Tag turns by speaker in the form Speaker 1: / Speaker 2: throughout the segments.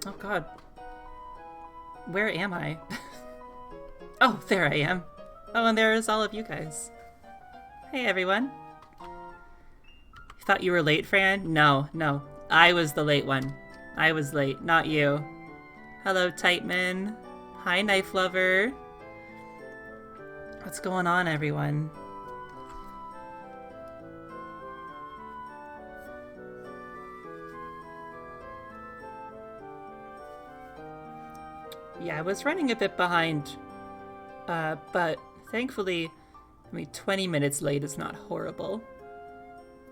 Speaker 1: Oh god. Where am I? Oh, there I am. Oh, and there's all of you guys. Hey, everyone. Thought you were late, Fran? No. I was the late one. I was late, not you. Hello, Tightman. Hi, Knife Lover. What's going on, everyone? Yeah, I was running a bit behind, but thankfully, 20 minutes late is not horrible.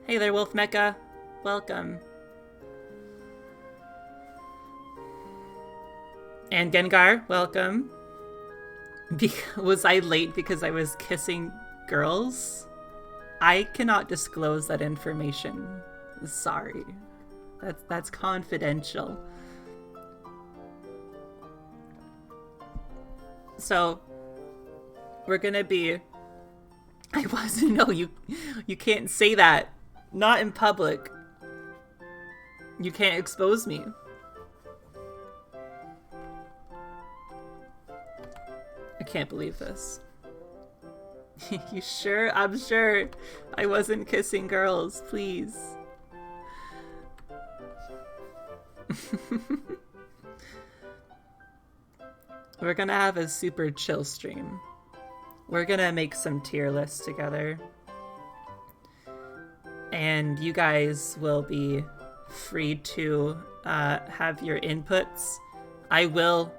Speaker 1: Hey there, Wolf Mecha. Welcome. And Gengar, welcome. Was I late because I was kissing girls? I cannot disclose that information. Sorry. That's confidential. So, we're gonna be... I wasn't... No, you can't say that. Not in public. You can't expose me. I can't believe this. You sure? I'm sure I wasn't kissing girls, please. We're gonna have a super chill stream. We're gonna make some tier lists together. And you guys will be free to have your inputs. I will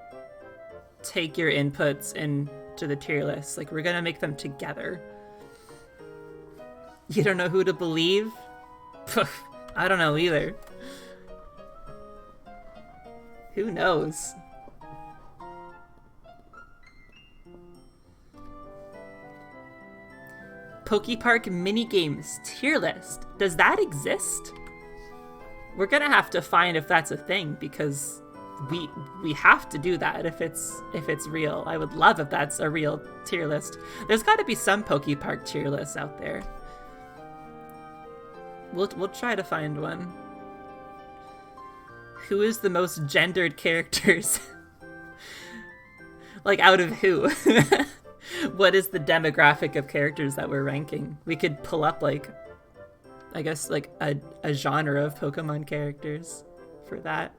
Speaker 1: take your inputs into the tier list. Like, we're gonna make them together. You don't know who to believe? I don't know either. Who knows? Pokepark minigames tier list. Does that exist? We're gonna have to find if that's a thing, because we have to do that if it's real. I would love if that's a real tier list. There's got to be some Pokepark tier lists out there. We'll try to find one. Who is the most gendered characters? Like, out of who? What is the demographic of characters that we're ranking? We could pull up, like, I guess, like, a genre of Pokemon characters for that.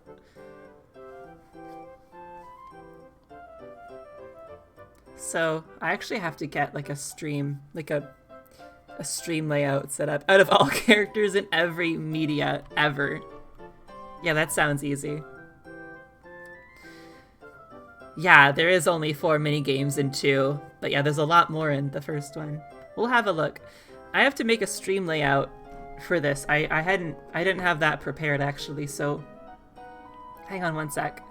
Speaker 1: So, I actually have to get, like, a stream, like a stream layout set up out of all characters in every media ever. Yeah, that sounds easy. Yeah, there is only 4 minigames in 2, but yeah, there's a lot more in the first one. We'll have a look. I have to make a stream layout for this. I didn't have that prepared, actually, so hang on one sec.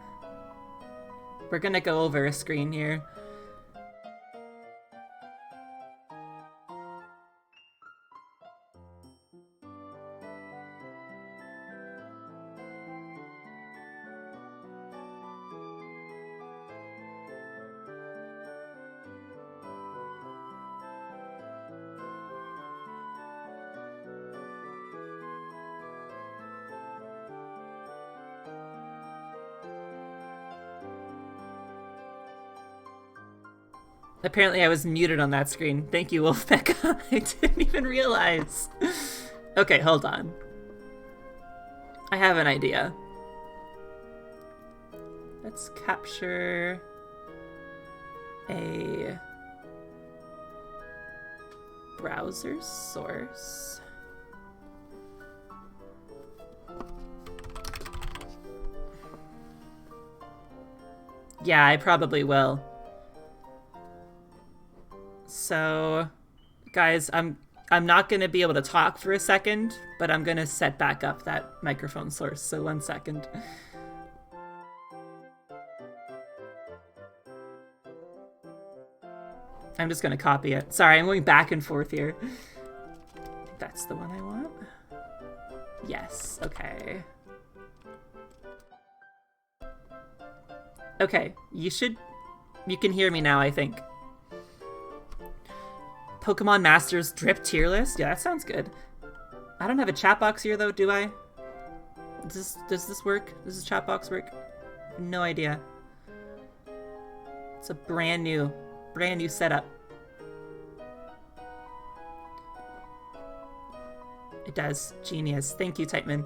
Speaker 1: We're gonna go over a screen here. Apparently I was muted on that screen. Thank you, Wolfbecca. I didn't even realize. Okay, hold on. I have an idea. Let's capture a browser source. Yeah, I probably will. So, guys, I'm not going to be able to talk for a second, but I'm going to set back up that microphone source. So 1 second. I'm just going to copy it. Sorry, I'm going back and forth here. That's the one I want. Yes, okay. Okay, you can hear me now, I think. Pokemon Masters drip tier list? Yeah, that sounds good. I don't have a chat box here, though, do I? Does this work? Does this chat box work? No idea. It's a brand new setup. It does. Genius. Thank you, Tightman.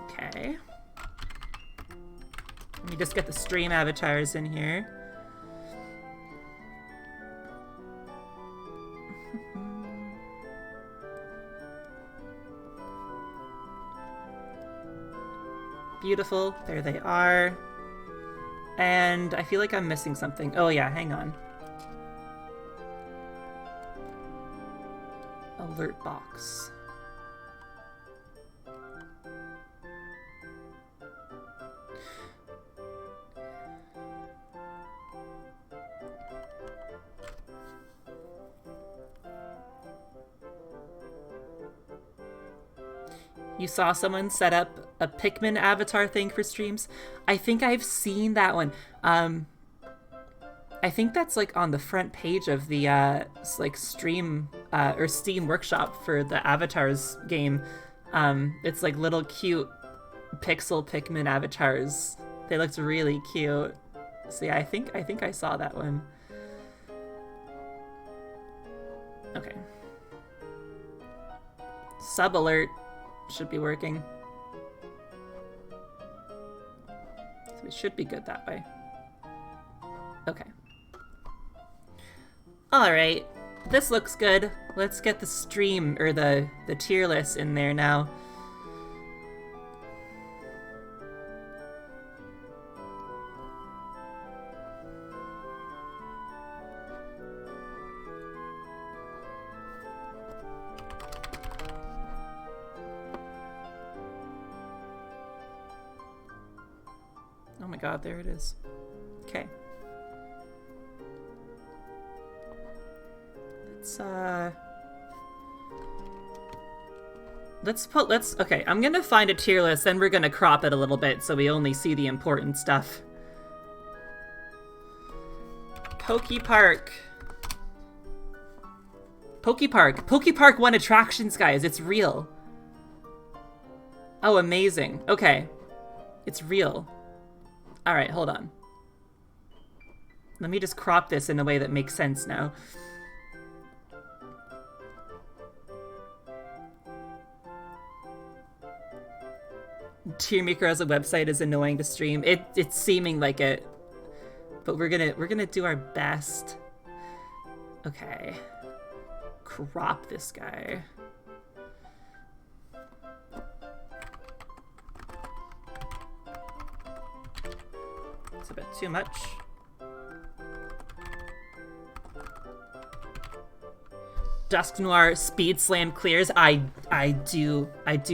Speaker 1: Okay. Let me just get the stream avatars in here. Beautiful. There they are. And I feel like I'm missing something. Oh yeah, hang on. Alert box. You saw someone set up a Pikmin avatar thing for streams? I think I've seen that one. I think that's like on the front page of the like stream or Steam workshop for the avatars game. It's like little cute pixel Pikmin avatars. They looked really cute. So yeah, I think I saw that one. Okay. Sub alert should be working. So we should be good that way. Okay. Alright. This looks good. Let's get the stream, or the tier list in there now. Oh my god, there it is. Okay. Okay, I'm gonna find a tier list, then we're gonna crop it a little bit so we only see the important stuff. Pokepark. Pokepark won attractions, guys. It's real. Oh, amazing. Okay. It's real. Alright, hold on. Let me just crop this in a way that makes sense now. Tier Maker as a website is annoying to stream. It's seeming like it. But we're gonna do our best. Okay. Crop this guy. It's a bit too much. Dusk Noir Speed Slam clears. I do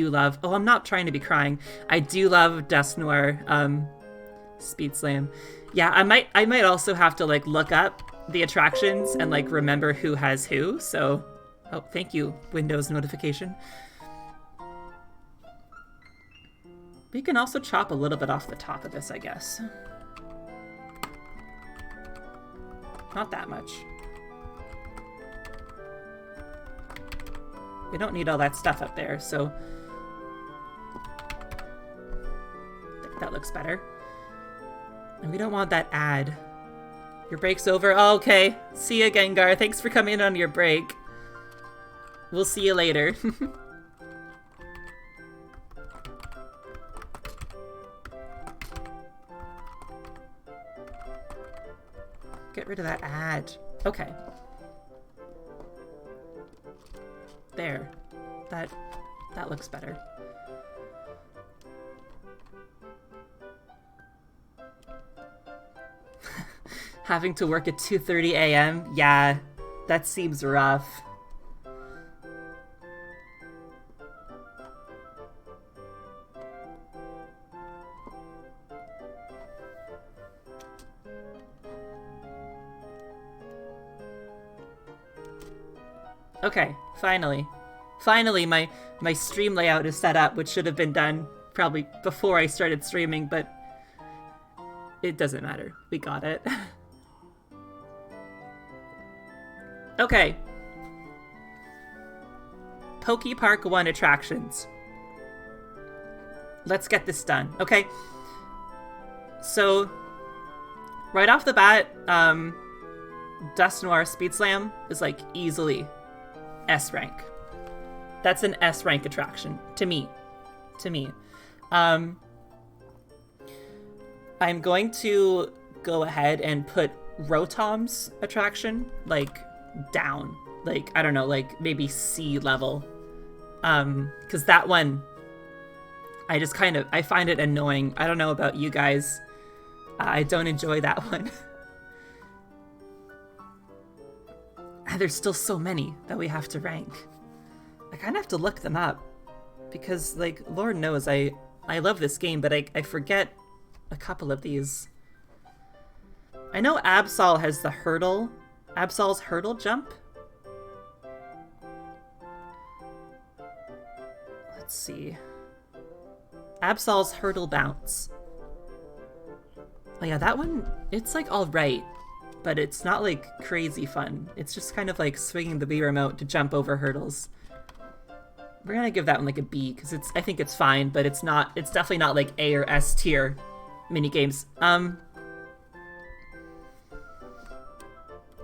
Speaker 1: love. Oh, I'm not trying to be crying. I do love Dusk Noir Speed Slam. Yeah, I might also have to like look up the attractions and like remember who has who. So, oh, thank you, Windows notification. We can also chop a little bit off the top of this, I guess. Not that much. We don't need all that stuff up there, so I think that looks better. And we don't want that ad. Your break's over? Oh, okay. See you, Gengar. Thanks for coming in on your break. We'll see you later. Get rid of that ad. Okay. There. That looks better. Having to work at 2:30 a.m.? Yeah, that seems rough. Okay, finally. Finally, my stream layout is set up, which should have been done probably before I started streaming, but it doesn't matter. We got it. Okay. Pokepark 1 attractions. let's get this done. Okay. So, right off the bat, Dust Noir Speed Slam is like easily S rank. That's an S rank attraction to me. I'm going to go ahead and put Rotom's attraction like down, like I don't know, like maybe C level, because that one I find it annoying. I don't know about you guys. I don't enjoy that one. There's still so many that we have to rank. I kind of have to look them up because, like, Lord knows I love this game, but I forget a couple of these. I know Absol has the hurdle. Absol's hurdle jump. Let's see. Absol's hurdle bounce. Oh yeah, that one, it's like alright, but it's not like crazy fun. It's just kind of like swinging the Wii remote to jump over hurdles. We're gonna give that one like a B because I think it's fine, but it's definitely not like A or S tier minigames. I'm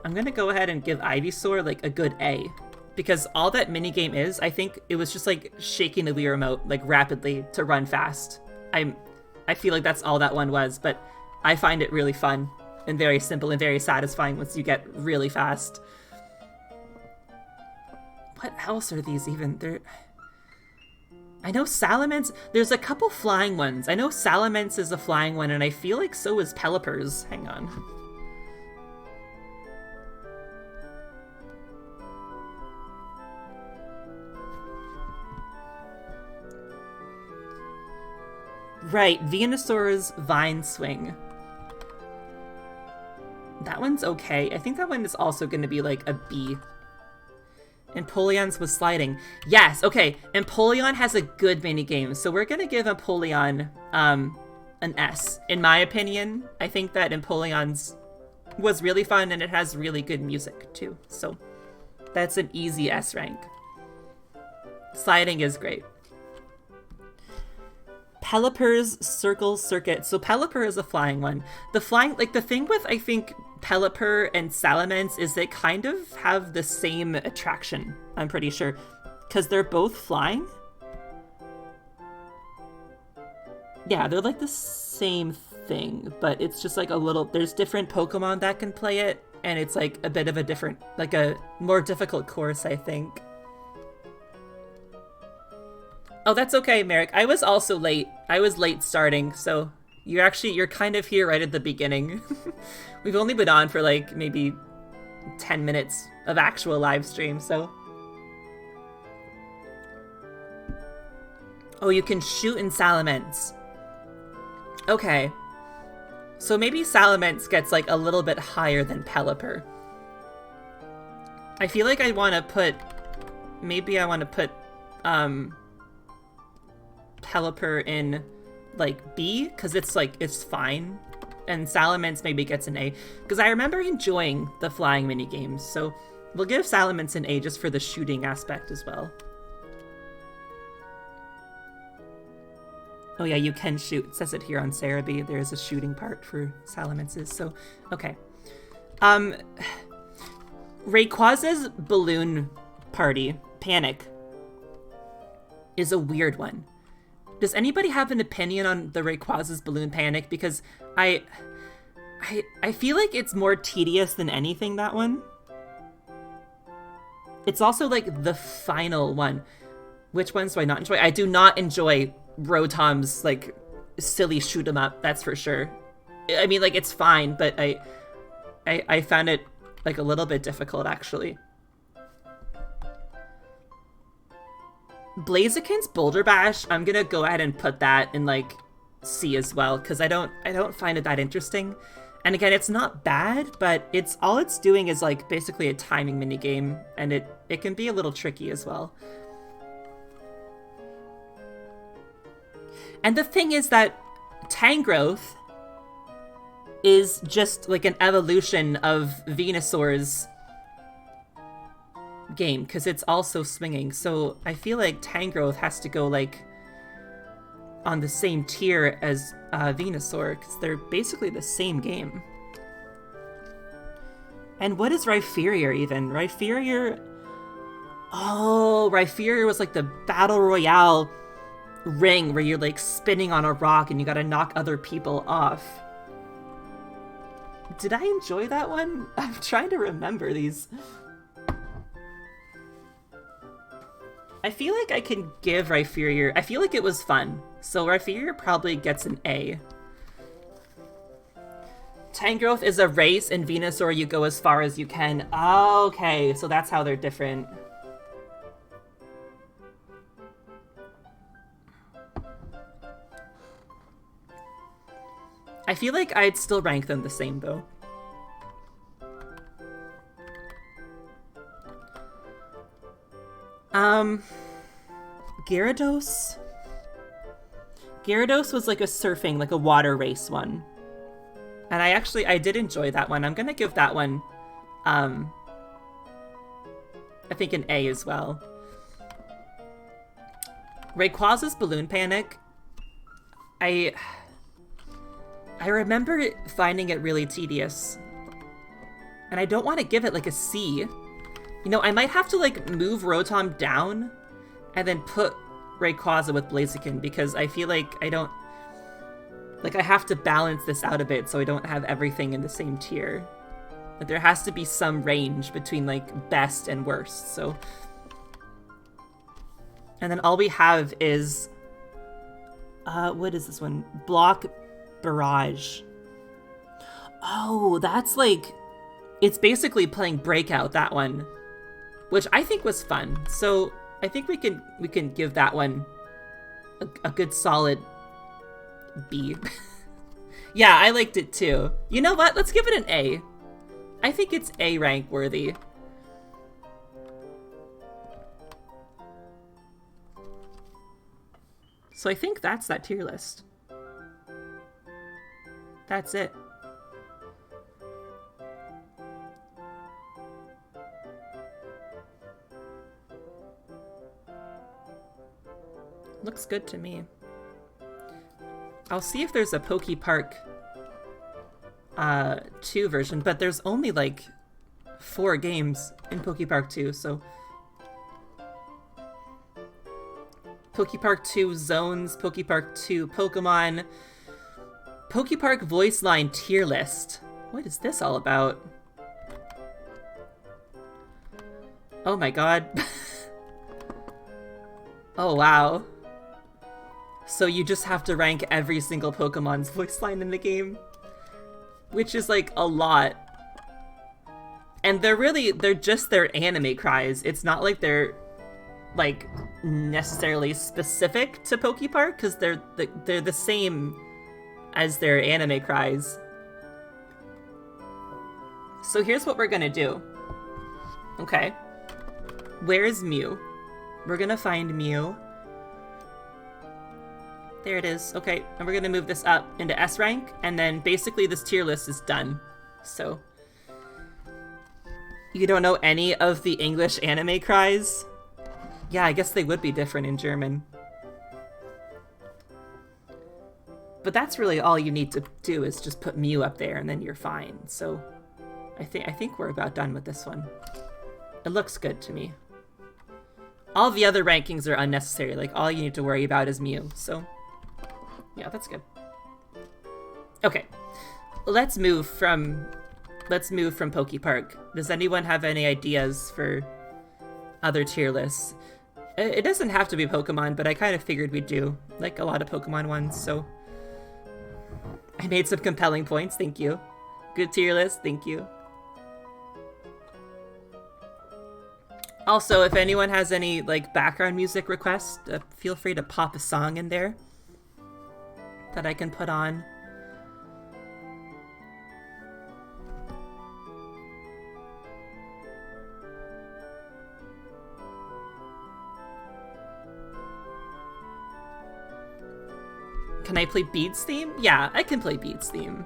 Speaker 1: gonna go ahead and give Ivysaur like a good A, because all that minigame is, I think it was just like shaking the Wii remote like rapidly to run fast. I feel like that's all that one was, but I find it really fun and very simple and very satisfying once you get really fast. What else are these even? I know Salamence, there's a couple flying ones. I know Salamence is a flying one, and I feel like so is Pelipper's. Hang on. Right, Venusaur's Vine Swing. That one's okay. I think that one is also going to be like a B. Empoleon's was sliding. Yes, okay. Empoleon has a good minigame, so we're going to give Empoleon an S. In my opinion, I think that Empoleon's was really fun, and it has really good music, too. So that's an easy S rank. Sliding is great. Pelipper's Circle Circuit. So Pelipper is a flying one. The thing with, I think, Pelipper and Salamence is they kind of have the same attraction, I'm pretty sure. Because they're both flying? Yeah, they're like the same thing, but it's just like a little... There's different Pokemon that can play it, and it's like a bit of a different... Like a more difficult course, I think. Oh, that's okay, Merrick. I was also late. I was late starting, so you're kind of here right at the beginning. We've only been on for like maybe 10 minutes of actual live stream, so. Oh, you can shoot in Salamence. Okay. So maybe Salamence gets like a little bit higher than Pelipper. I feel like I want to put Pelipper in like B, because it's fine, and Salamence maybe gets an A, because I remember enjoying the flying mini games, so we'll give Salamence an A just for the shooting aspect as well. Oh yeah, you can shoot. It says it here on Cerebi. There is a shooting part for Salamence's, so okay. Rayquaza's Balloon Party Panic is a weird one. Does anybody have an opinion on the Rayquaza's Balloon Panic? Because I feel like it's more tedious than anything, that one. It's also like the final one. Which ones do I not enjoy? I do not enjoy Rotom's like silly shoot 'em up, that's for sure. I mean, like, it's fine, but I found it like a little bit difficult, actually. Blaziken's Boulder Bash, I'm gonna go ahead and put that in like C as well, because I don't find it that interesting. And again, it's not bad, but all it's doing is like basically a timing minigame, and it can be a little tricky as well. And the thing is that Tangrowth is just like an evolution of Venusaur's game, because it's also swinging, so I feel like Tangrowth has to go like on the same tier as Venusaur, because they're basically the same game. And what is Rhyperior even? Rhyperior... Oh, Rhyperior was like the Battle Royale ring where you're like spinning on a rock and you gotta knock other people off. Did I enjoy that one? I'm trying to remember these. I feel like I can give Rhyperior... I feel like it was fun. So Rhyperior probably gets an A. Tangrowth is a race, and Venusaur you go as far as you can. Oh, okay, so that's how they're different. I feel like I'd still rank them the same, though. Gyarados? Gyarados was like a surfing, like a water race one. And I did enjoy that one. I'm gonna give that one, I think an A as well. Rayquaza's Balloon Panic. I remember finding it really tedious. And I don't want to give it like a C. You know, I might have to like move Rotom down and then put Rayquaza with Blaziken, because I feel like I don't... Like, I have to balance this out a bit so I don't have everything in the same tier. But there has to be some range between, like, best and worst, so... And then all we have is... what is this one? Block Barrage. Oh, that's like... It's basically playing Breakout, that one. Which I think was fun, so... I think we can give that one a good solid B. Yeah, I liked it too. You know what? Let's give it an A. I think it's A rank worthy. So I think that's that tier list. That's it. Looks good to me. I'll see if there's a PokePark 2 version, but there's only like 4 games in PokePark 2, so... PokePark 2 Zones, PokePark 2 Pokemon, PokePark Voice Line tier list. What is this all about? Oh my god. Oh wow. So you just have to rank every single Pokemon's voice line in the game? Which is like a lot. And they're just their anime cries. It's not like they're like necessarily specific to PokePark, because they're the same as their anime cries. So here's what we're gonna do. Okay. Where is Mew? We're gonna find Mew. There it is. Okay, and we're gonna move this up into S rank, and then basically this tier list is done. So, you don't know any of the English anime cries? Yeah, I guess they would be different in German. But that's really all you need to do, is just put Mew up there, and then you're fine. So, I think we're about done with this one. It looks good to me. All the other rankings are unnecessary. Like, all you need to worry about is Mew, so... Yeah, that's good. Okay, let's move from PokePark. Does anyone have any ideas for other tier lists? It doesn't have to be Pokemon, but I kind of figured we'd do like a lot of Pokemon ones, so I made some compelling points. Thank you. Good tier list. Thank you. Also, if anyone has any like background music requests, feel free to pop a song in there that I can put on. Can I play Beats theme? Yeah, I can play Beats theme.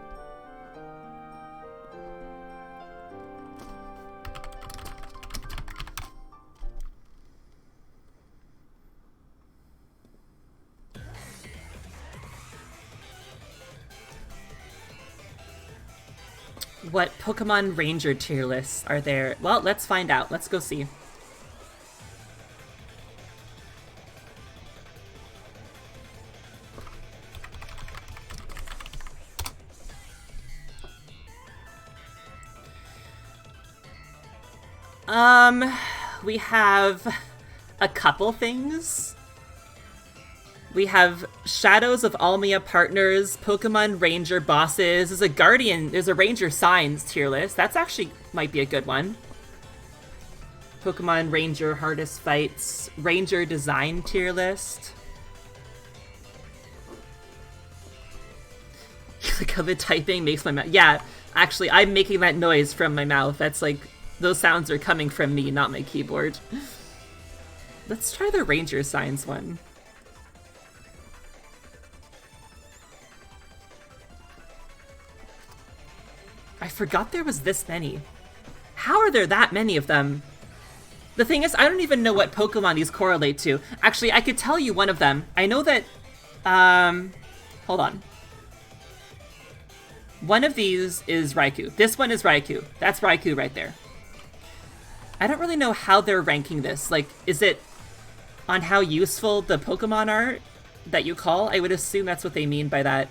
Speaker 1: What Pokemon Ranger tier lists are there? Well, let's find out. Let's go see. We have a couple things. We have Shadows of Almia partners, Pokemon Ranger bosses. There's a Guardian, there's a Ranger Signs tier list. That's actually might be a good one. Pokemon Ranger hardest fights, Ranger design tier list. Like how the typing makes my mouth. Yeah, actually, I'm making that noise from my mouth. That's like, those sounds are coming from me, not my keyboard. Let's try the Ranger Signs one. I forgot there was this many. How are there that many of them? The thing is, I don't even know what Pokemon these correlate to. Actually, I could tell you one of them. I know that, hold on. One of these is Raikou. This one is Raikou. That's Raikou right there. I don't really know how they're ranking this. Like, is it on how useful the Pokemon are that you call? I would assume that's what they mean by that.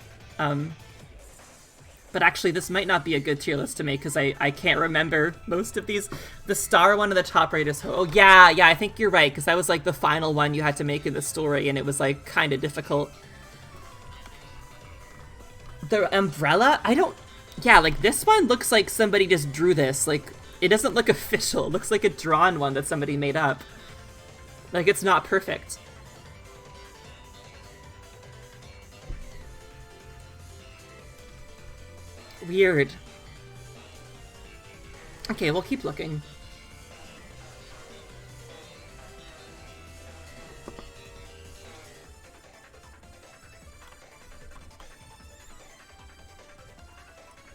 Speaker 1: But actually, this might not be a good tier list to make because I can't remember most of these. The star one on the top right is... Oh, yeah, I think you're right, because that was like the final one you had to make in the story, and it was like kind of difficult. The umbrella? I don't... Yeah, like this one looks like somebody just drew this. Like, it doesn't look official. It looks like a drawn one that somebody made up. Like, it's not perfect. Weird. Okay, we'll keep looking.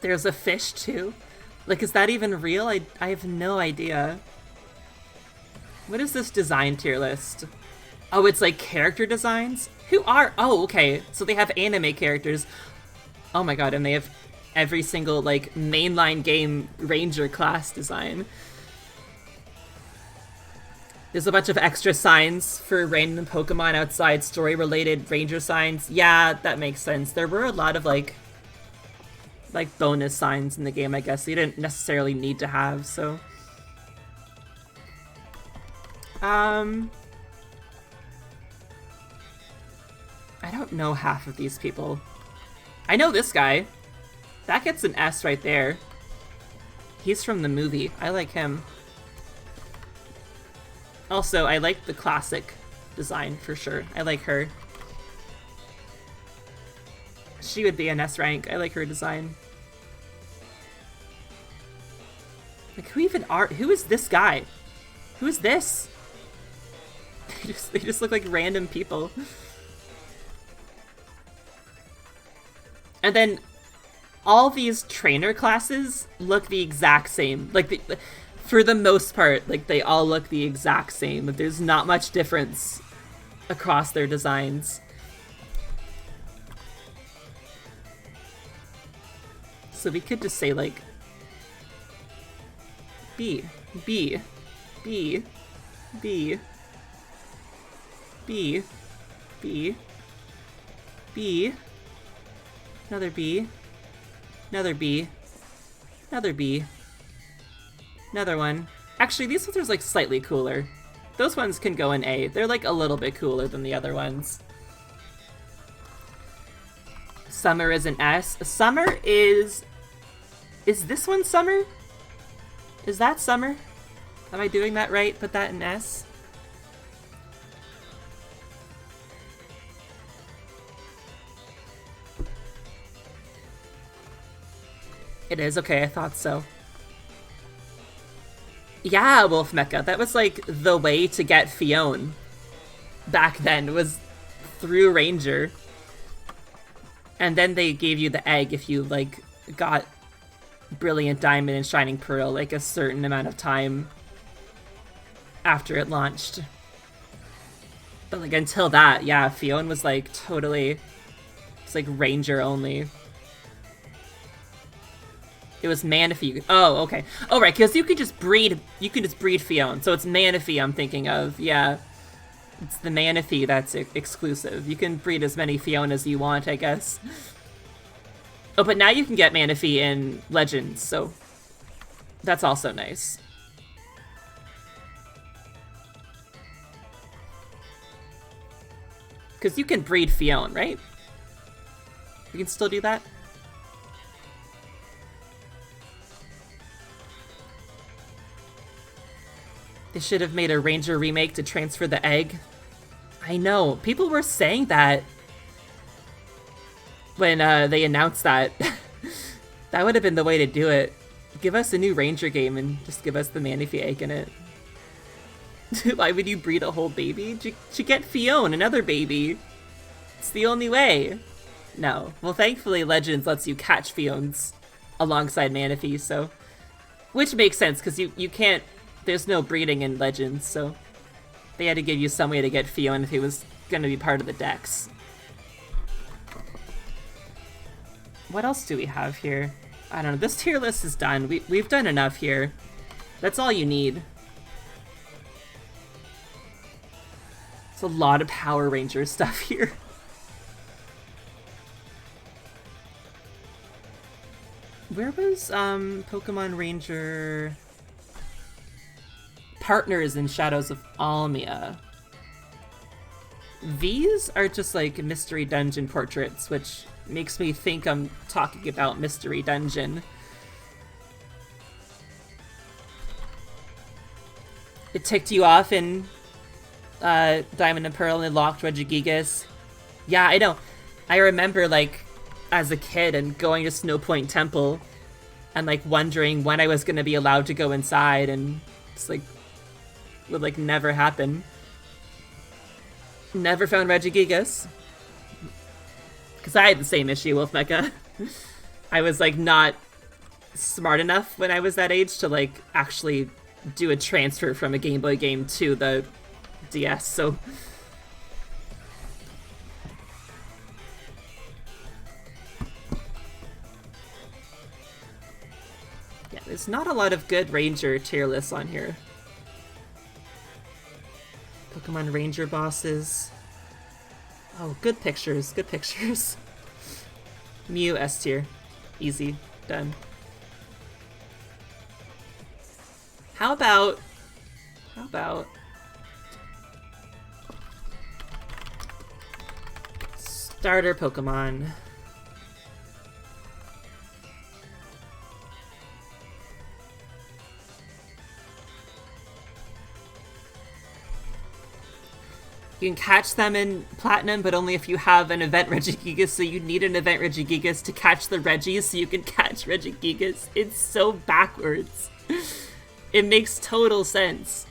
Speaker 1: There's a fish, too? Like, is that even real? I have no idea. What is this design tier list? Oh, it's like character designs? Who are... Oh, okay. So they have anime characters. Oh my god, and they have every single, like, mainline game Ranger class design. There's a bunch of extra signs for random Pokemon outside story-related Ranger signs. Yeah, that makes sense. There were a lot of, like bonus signs in the game, I guess. You didn't necessarily need to have, so... I don't know half of these people. I know this guy. That gets an S right there. He's from the movie. I like him. Also, I like the classic design for sure. I like her. She would be an S rank. I like her design. Like, who is this guy? Who is this? They just look like random people. And then all these trainer classes look the exact same. Like, for the most part, like, they all look the exact same. There's not much difference across their designs. So we could just say, like, B, B, B, B, B, B, B, another B, another B, another B, another one. Actually, these ones are like slightly cooler. Those ones can go in A. They're like a little bit cooler than the other ones. Summer is an S. Summer is... Is this one Summer? Is that Summer? Am I doing that right? Put that in S? It is? Okay, I thought so. Yeah, Wolf Mecha. That was like the way to get Fione back then, was through Ranger. And then they gave you the egg if you like got Brilliant Diamond and Shining Pearl like a certain amount of time after it launched. But like until that, yeah, Fione was like totally, it's like Ranger only. It was Manaphy. Oh, okay. Oh, right, because you can just breed Fion. So it's Manaphy I'm thinking of. Yeah. It's the Manaphy that's exclusive. You can breed as many Fion as you want, I guess. Oh, but now you can get Manaphy in Legends, so that's also nice. Because you can breed Fion, right? You can still do that? They should have made a Ranger remake to transfer the egg. I know. People were saying that when they announced that. That would have been the way to do it. Give us a new Ranger game and just give us the Manaphy egg in it. Why would you breed a whole baby? To get Fion, another baby. It's the only way. No. Well, thankfully Legends lets you catch Fions alongside Manaphy, so... Which makes sense, because you can't... There's no breeding in Legends, so... They had to give you some way to get Fion if he was gonna be part of the decks. What else do we have here? I don't know. This tier list is done. We've done enough here. That's all you need. It's a lot of Power Ranger stuff here. Where was Pokemon Ranger Partners in Shadows of Almia? These are just like Mystery Dungeon portraits, which makes me think I'm talking about Mystery Dungeon. It ticked you off in Diamond and Pearl and locked Regigigas. Yeah, I know. I remember, like, as a kid and going to Snow Point Temple and, like, wondering when I was going to be allowed to go inside, and it's like, would, like, never happen. Never found Regigigas. Because I had the same issue, Wolf Mecha. I was, like, not smart enough when I was that age to, like, actually do a transfer from a Game Boy game to the DS, so... Yeah, there's not a lot of good Ranger tier lists on here. Pokemon Ranger bosses. Oh, good pictures, good pictures. Mew S tier. Easy. Done. How about starter Pokemon? You can catch them in Platinum, but only if you have an Event Regigigas, so you need an Event Regigigas to catch the Regis so you can catch Regigigas. It's so backwards. It makes total sense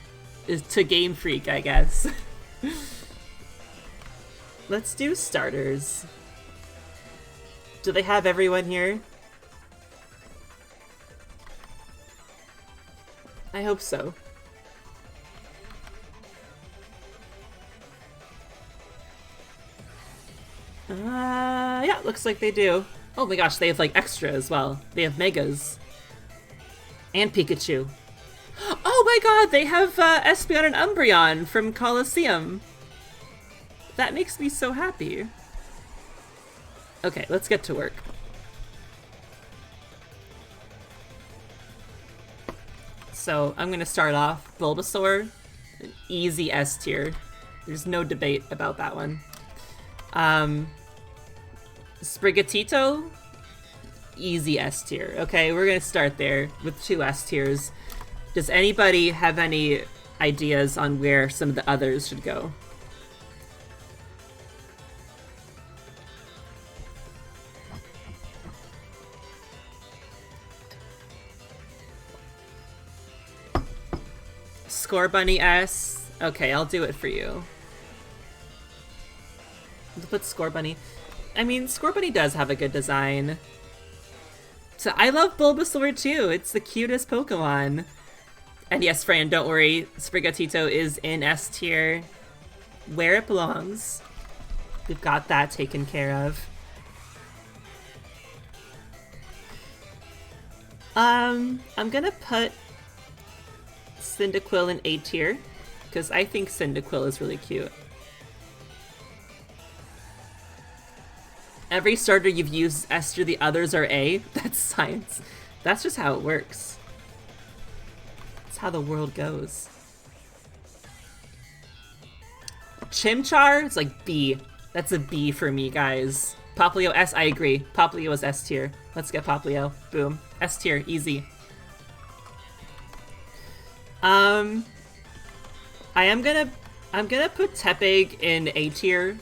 Speaker 1: to Game Freak, I guess. Let's do starters. Do they have everyone here? I hope so. Yeah, looks like they do. Oh my gosh, they have like extra as well. They have Megas. And Pikachu. Oh my god, they have Espeon and Umbreon from Colosseum. That makes me so happy. Okay, let's get to work. So, I'm gonna start off Bulbasaur, an easy S tier. There's no debate about that one. Sprigatito, easy S tier. Okay, we're gonna start there with 2 S tiers. Does anybody have any ideas on where some of the others should go? Scorbunny S. Okay, I'll do it for you. Let's put Scorbunny. I mean, Scorbunny does have a good design. So I love Bulbasaur too. It's the cutest Pokemon. And yes, Fran, don't worry. Sprigatito is in S tier, where it belongs. We've got that taken care of. I'm gonna put Cyndaquil in A tier, because I think Cyndaquil is really cute. Every starter you've used is S tier, the others are A. That's science. That's just how it works. That's how the world goes. Chimchar, it's like B. That's a B for me, guys. Poplio S, I agree. Poplio is S tier. Let's get Poplio. Boom. S tier, easy. I'm gonna put Tepig in A tier.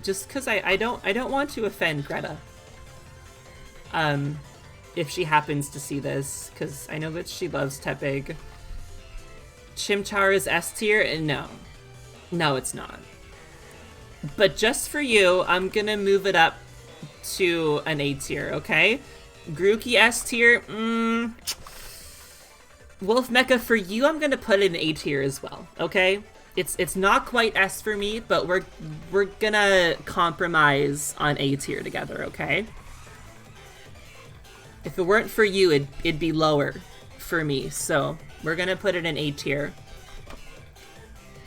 Speaker 1: Just because I don't want to offend Greta. If she happens to see this, because I know that she loves Tepig. Chimchar is S tier, and no. No, it's not. But just for you, I'm gonna move it up to an A tier, okay? Grookey S tier, Wolf Mecha, for you, I'm gonna put it in A tier as well, okay? It's not quite S for me, but we're gonna compromise on A tier together, okay? If it weren't for you, it'd be lower for me, so we're gonna put it in A tier.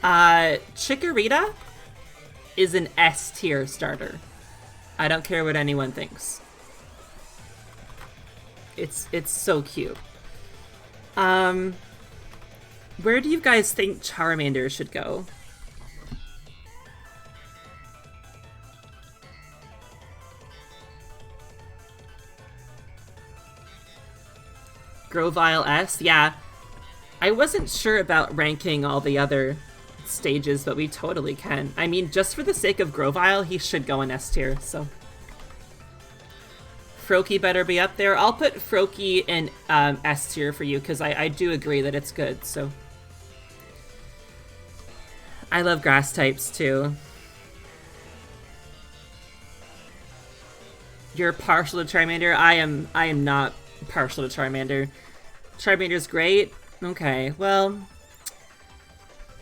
Speaker 1: Chikorita is an S tier starter. I don't care what anyone thinks. It's so cute. Where do you guys think Charmander should go? Grovyle S? Yeah. I wasn't sure about ranking all the other stages, but we totally can. I mean, just for the sake of Grovyle, he should go in S tier, so. Froakie better be up there. I'll put Froakie in S tier for you, because I do agree that it's good, so. I love grass types, too. You're partial to Charmander? I am not partial to Charmander. Charmander's great? Okay, well,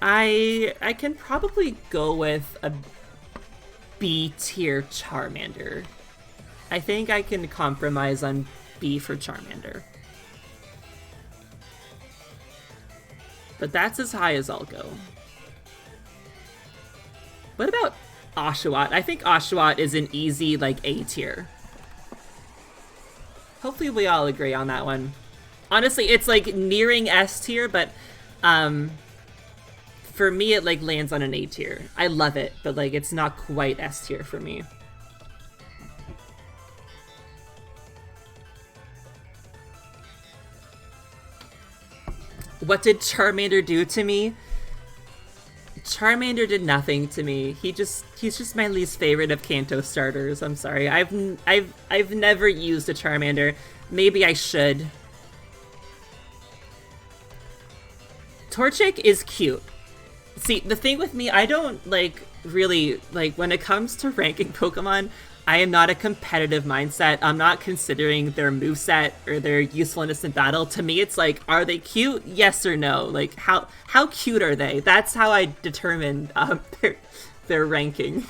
Speaker 1: I can probably go with a B tier Charmander. I think I can compromise on B for Charmander. But that's as high as I'll go. What about Oshawott? I think Oshawott is an easy, like, A tier. Hopefully we all agree on that one. Honestly, it's, like, nearing S tier, but, for me, it, like, lands on an A tier. I love it, but, like, it's not quite S tier for me. What did Charmander do to me? Charmander did nothing to me. He's just my least favorite of Kanto starters. I'm sorry. I've never used a Charmander. Maybe I should. Torchic is cute. See, the thing with me, I don't really when it comes to ranking Pokemon, I am not a competitive mindset. I'm not considering their moveset or their usefulness in battle. To me, it's like, are they cute? Yes or no? Like, how cute are they? That's how I determine their ranking.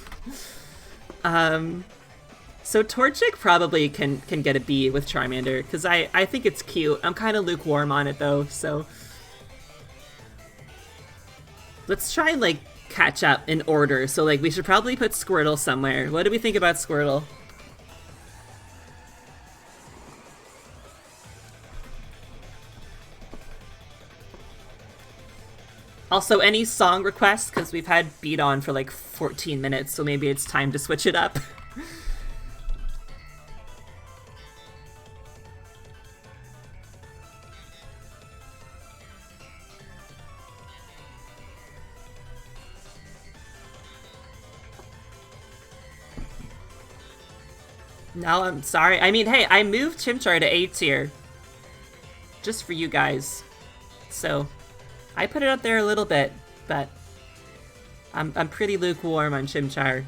Speaker 1: So Torchic probably can get a B with Charmander, because I think it's cute. I'm kind of lukewarm on it, though, so. Let's try and, catch up in order. So, we should probably put Squirtle somewhere. What do we think about Squirtle? Also, any song requests? Because we've had Beat on for, 14 minutes, so maybe it's time to switch it up. No, I'm sorry. I mean, hey, I moved Chimchar to A tier. Just for you guys. So, I put it up there a little bit, but I'm pretty lukewarm on Chimchar.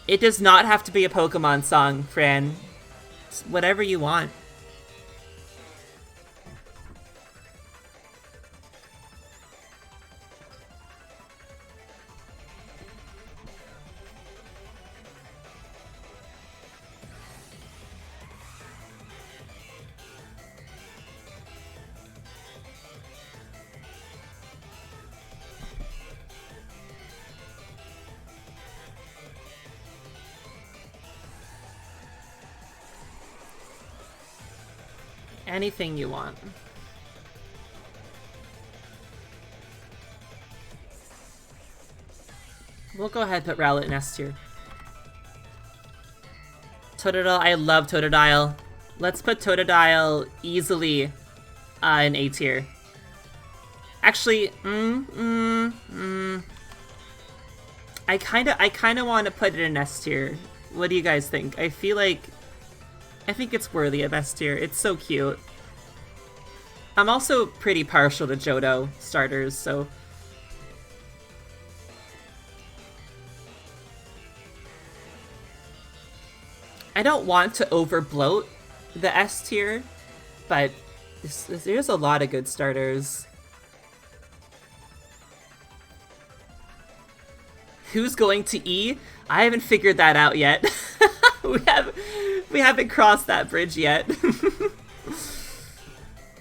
Speaker 1: It does not have to be a Pokemon song, Fran. It's whatever you want. Anything you want. We'll go ahead and put Rowlet in S tier. Totodile, I love Totodile. Let's put Totodile easily in A tier. Actually, I kinda want to put it in S tier. What do you guys think? I think it's worthy of S tier. It's so cute. I'm also pretty partial to Johto starters, so... I don't want to overbloat the S tier, but there's a lot of good starters. Who's going to E? I haven't figured that out yet. we haven't crossed that bridge yet.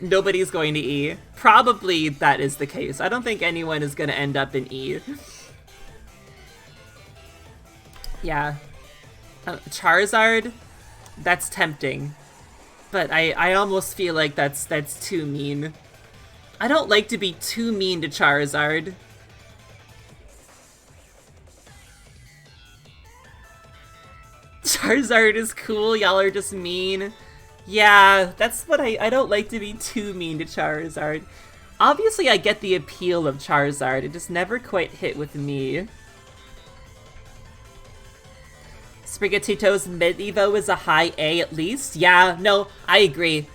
Speaker 1: Nobody's going to E. Probably that is the case. I don't think anyone is going to end up in E. Yeah. Charizard? That's tempting. But I almost feel like that's too mean. I don't like to be too mean to Charizard. Charizard is cool, y'all are just mean. Yeah, that's what I don't like to be too mean to Charizard. Obviously I get the appeal of Charizard, it just never quite hit with me. Sprigatito's mid-evo is a high A at least. Yeah, no, I agree.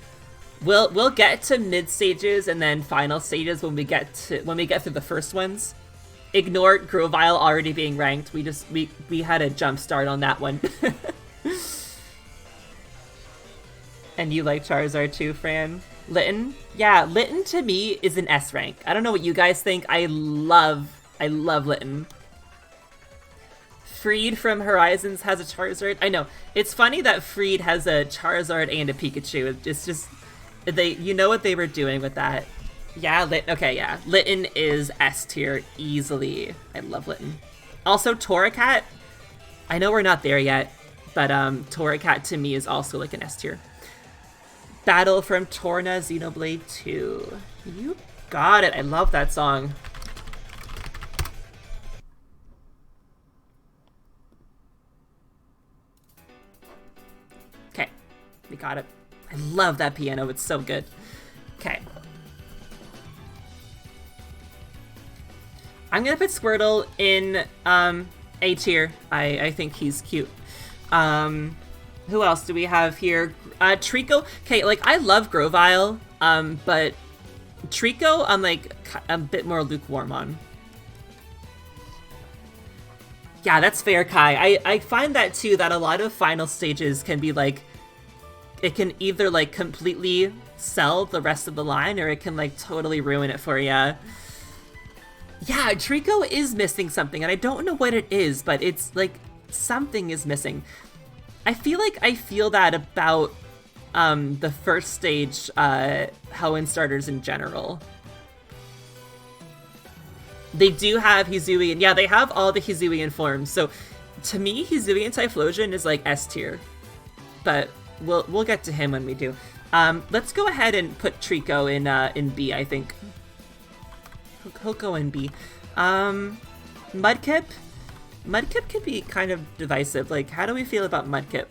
Speaker 1: We'll get to mid stages and then final stages when we get through the first ones. Ignore Grovyle already being ranked. We had a jump start on that one. And you like Charizard too, Fran? Litten? Yeah, Litten to me is an S rank. I don't know what you guys think. I love Litten. Freed from Horizons has a Charizard. I know. It's funny that Freed has a Charizard and a Pikachu. It's just... you know what they were doing with that. Yeah, okay, yeah. Litten is S tier easily. I love Litten. Also, Torracat. I know we're not there yet, but Torracat to me is also like an S tier. Battle from Torna, Xenoblade 2. You got it. I love that song. Okay, we got it. I love that piano. It's so good. Okay. I'm gonna put Squirtle in A tier. I think he's cute. Who else do we have here? Trico. Okay, like I love Grovyle, but Trico I'm like a bit more lukewarm on. Yeah, that's fair, Kai. I find that too, that a lot of final stages can be like, it can either like completely sell the rest of the line or it can like totally ruin it for you. Yeah, Trico is missing something, and I don't know what it is, but it's like something is missing. I feel like I feel that about the first stage Hoenn starters in general. They do have Hisuian. Yeah, they have all the Hisuian forms. So to me, Hisuian Typhlosion is like S tier. But we'll get to him when we do. Let's go ahead and put Trico in B, I think. He'll go in B. Mudkip? Mudkip can be kind of divisive. Like, how do we feel about Mudkip?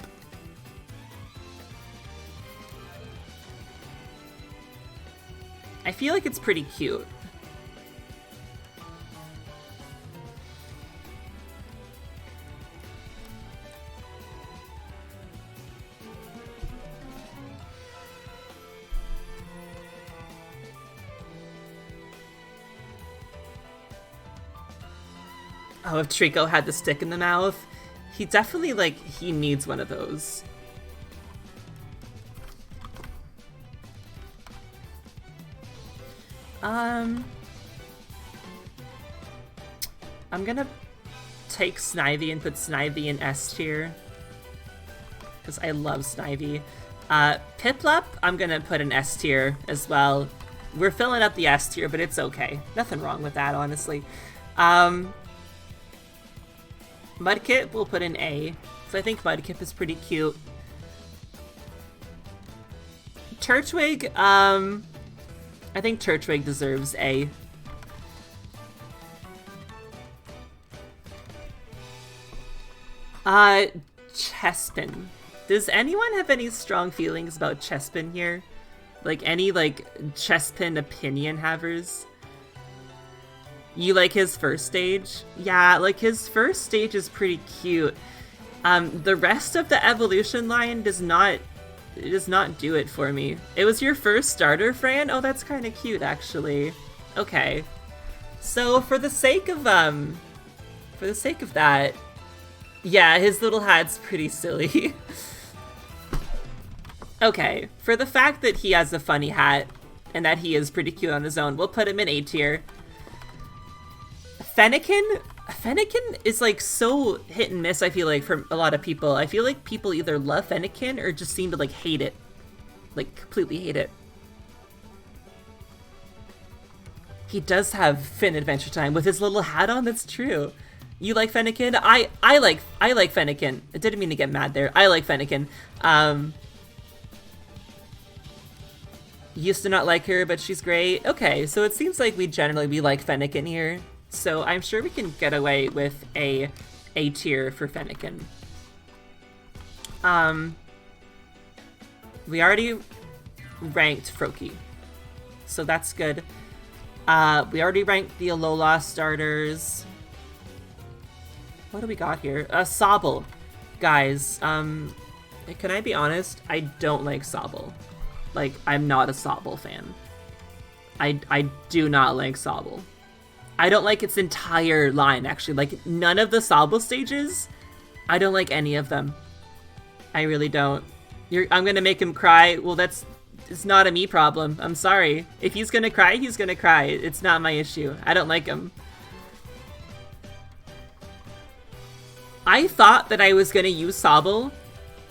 Speaker 1: I feel like it's pretty cute. Oh, if Trico had the stick in the mouth, he definitely, like, he needs one of those. I'm gonna take Snivy and put Snivy in S tier, because I love Snivy. Piplup, I'm gonna put in S tier as well. We're filling up the S tier, but it's okay. Nothing wrong with that, honestly. Mudkip we'll put in A, because I think Mudkip is pretty cute. Turtwig, I think Turtwig deserves A. Chespin. Does anyone have any strong feelings about Chespin here? Like, any, like, Chespin opinion havers? You like his first stage? Yeah, like, his first stage is pretty cute. The rest of the evolution line does not do it for me. It was your first starter, Fran? Oh, that's kind of cute, actually. Okay. So, for the sake of that, yeah, his little hat's pretty silly. Okay, for the fact that he has a funny hat, and that he is pretty cute on his own, we'll put him in A tier. Fennekin is like so hit and miss, I feel like, for a lot of people. I feel like people either love Fennekin or just seem to like hate it. Like, completely hate it. He does have Finn Adventure Time with his little hat on, that's true. You like Fennekin? I like Fennekin. I didn't mean to get mad there. I like Fennekin. Used to not like her, but she's great. Okay, so it seems like we like Fennekin here. So I'm sure we can get away with a tier for Fennekin. We already ranked Froakie, so that's good. We already ranked the Alola starters. What do we got here? Sobble. Guys, can I be honest? I don't like Sobble. Like, I'm not a Sobble fan. I do not like Sobble. I don't like its entire line, actually. Like, none of the Sobble stages, I don't like any of them. I really don't. I'm gonna make him cry. Well, it's not a me problem. I'm sorry. If he's gonna cry, he's gonna cry. It's not my issue. I don't like him. I thought that I was gonna use Sobble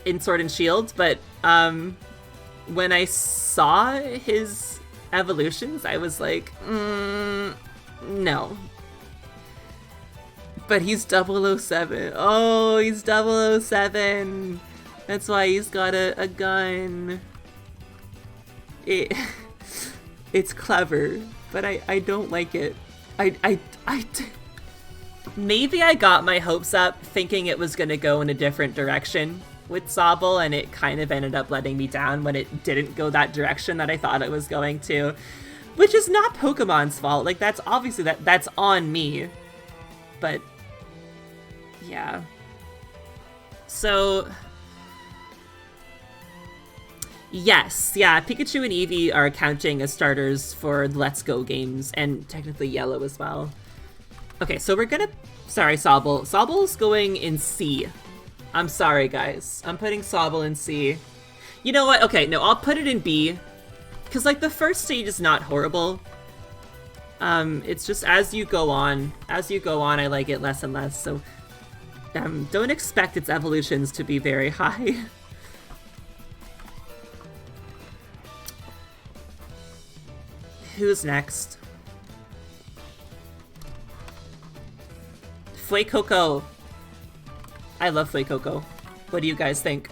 Speaker 1: in Sword and Shield, but when I saw his evolutions, I was like, no. But he's 007. Oh, he's 007. That's why he's got a gun. It's clever, but I don't like it. Maybe I got my hopes up thinking it was gonna go in a different direction with Sobble, and it kind of ended up letting me down when it didn't go that direction that I thought it was going to. Which is not Pokemon's fault. Like, that's obviously that's on me. But yeah. So yes, yeah, Pikachu and Eevee are counting as starters for the Let's Go games, and technically Yellow as well. Okay, so we're gonna... Sorry, Sobble. Sobble's going in C. I'm sorry, guys. I'm putting Sobble in C. You know what? Okay, no, I'll put it in B. Because, like, the first stage is not horrible. It's just as you go on, I like it less and less, so... don't expect its evolutions to be very high. Who's next? Fuecoco. I love Fuecoco. What do you guys think?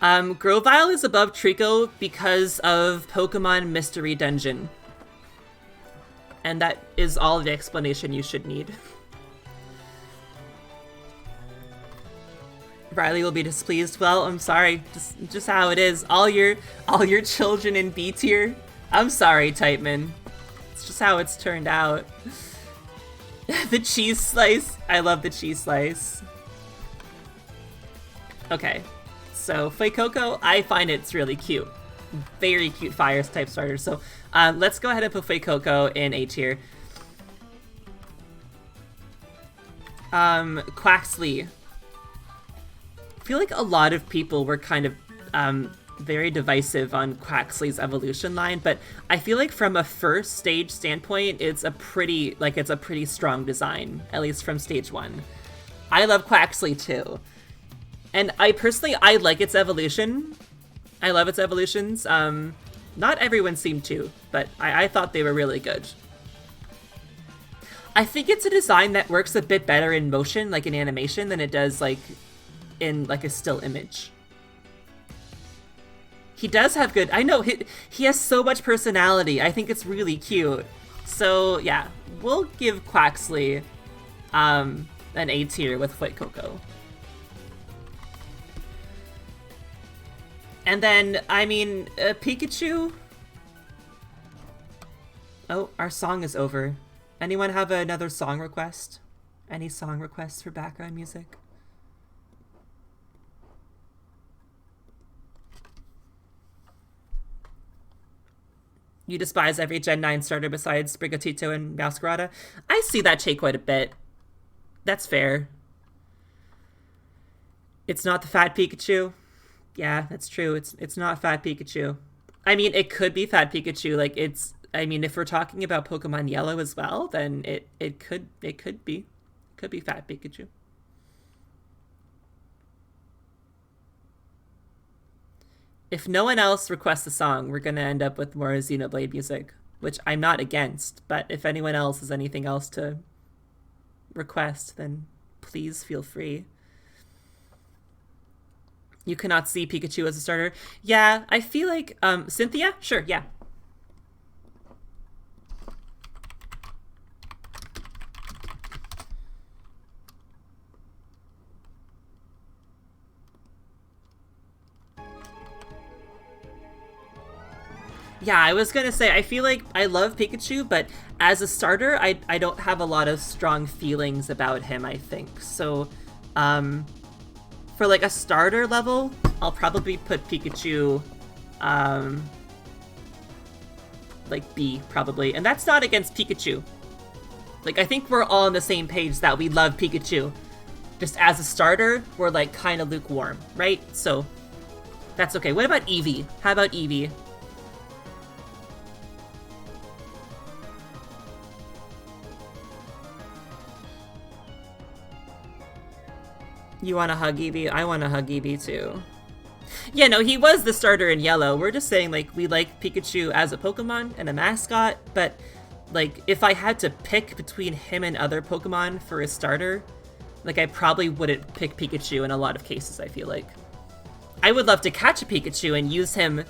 Speaker 1: Grovyle is above Trico because of Pokemon Mystery Dungeon. And that is all the explanation you should need. Riley will be displeased. Well, I'm sorry. Just how it is. All your children in B tier. I'm sorry, Typeman. It's just how it's turned out. The cheese slice. I love the cheese slice. Okay. So, Fuecoco, I find it's really cute. Very cute fire type starter. So, let's go ahead and put Fuecoco in A tier. Quaxley. I feel like a lot of people were kind of very divisive on Quaxley's evolution line, but I feel like from a first stage standpoint, it's a pretty strong design, at least from stage 1. I love Quaxley too. And I like its evolution. I love its evolutions. Not everyone seemed to, but I thought they were really good. I think it's a design that works a bit better in motion, like in animation, than it does like in like a still image. He does have good... I know, he has so much personality. I think it's really cute. So, yeah, we'll give Quaxley an A tier with Fuecoco. And then, I mean, Pikachu... Oh, our song is over. Anyone have another song request? Any song requests for background music? You despise every Gen 9 starter besides Sprigatito and Meowscarada? I see that take quite a bit. That's fair. It's not the fat Pikachu. Yeah, that's true. It's not fat Pikachu. I mean, it could be fat Pikachu. Like, it's... I mean, if we're talking about Pokemon Yellow as well, then it could be. Could be fat Pikachu. If no one else requests a song, we're going to end up with more Xenoblade music, which I'm not against, but if anyone else has anything else to request, then please feel free. You cannot see Pikachu as a starter. Yeah, I feel like, Cynthia? Sure, yeah. Yeah, I was gonna say, I feel like I love Pikachu, but as a starter, I don't have a lot of strong feelings about him, I think. So, for like a starter level, I'll probably put Pikachu, like B, probably. And that's not against Pikachu. Like, I think we're all on the same page that we love Pikachu. Just as a starter, we're like kind of lukewarm, right? So, that's okay. What about Eevee? How about Eevee? You want to hug Eevee? I want to hug Eevee too. Yeah, no, he was the starter in Yellow. We're just saying, like, we like Pikachu as a Pokemon and a mascot, but, like, if I had to pick between him and other Pokemon for a starter, like, I probably wouldn't pick Pikachu in a lot of cases, I feel like. I would love to catch a Pikachu and use him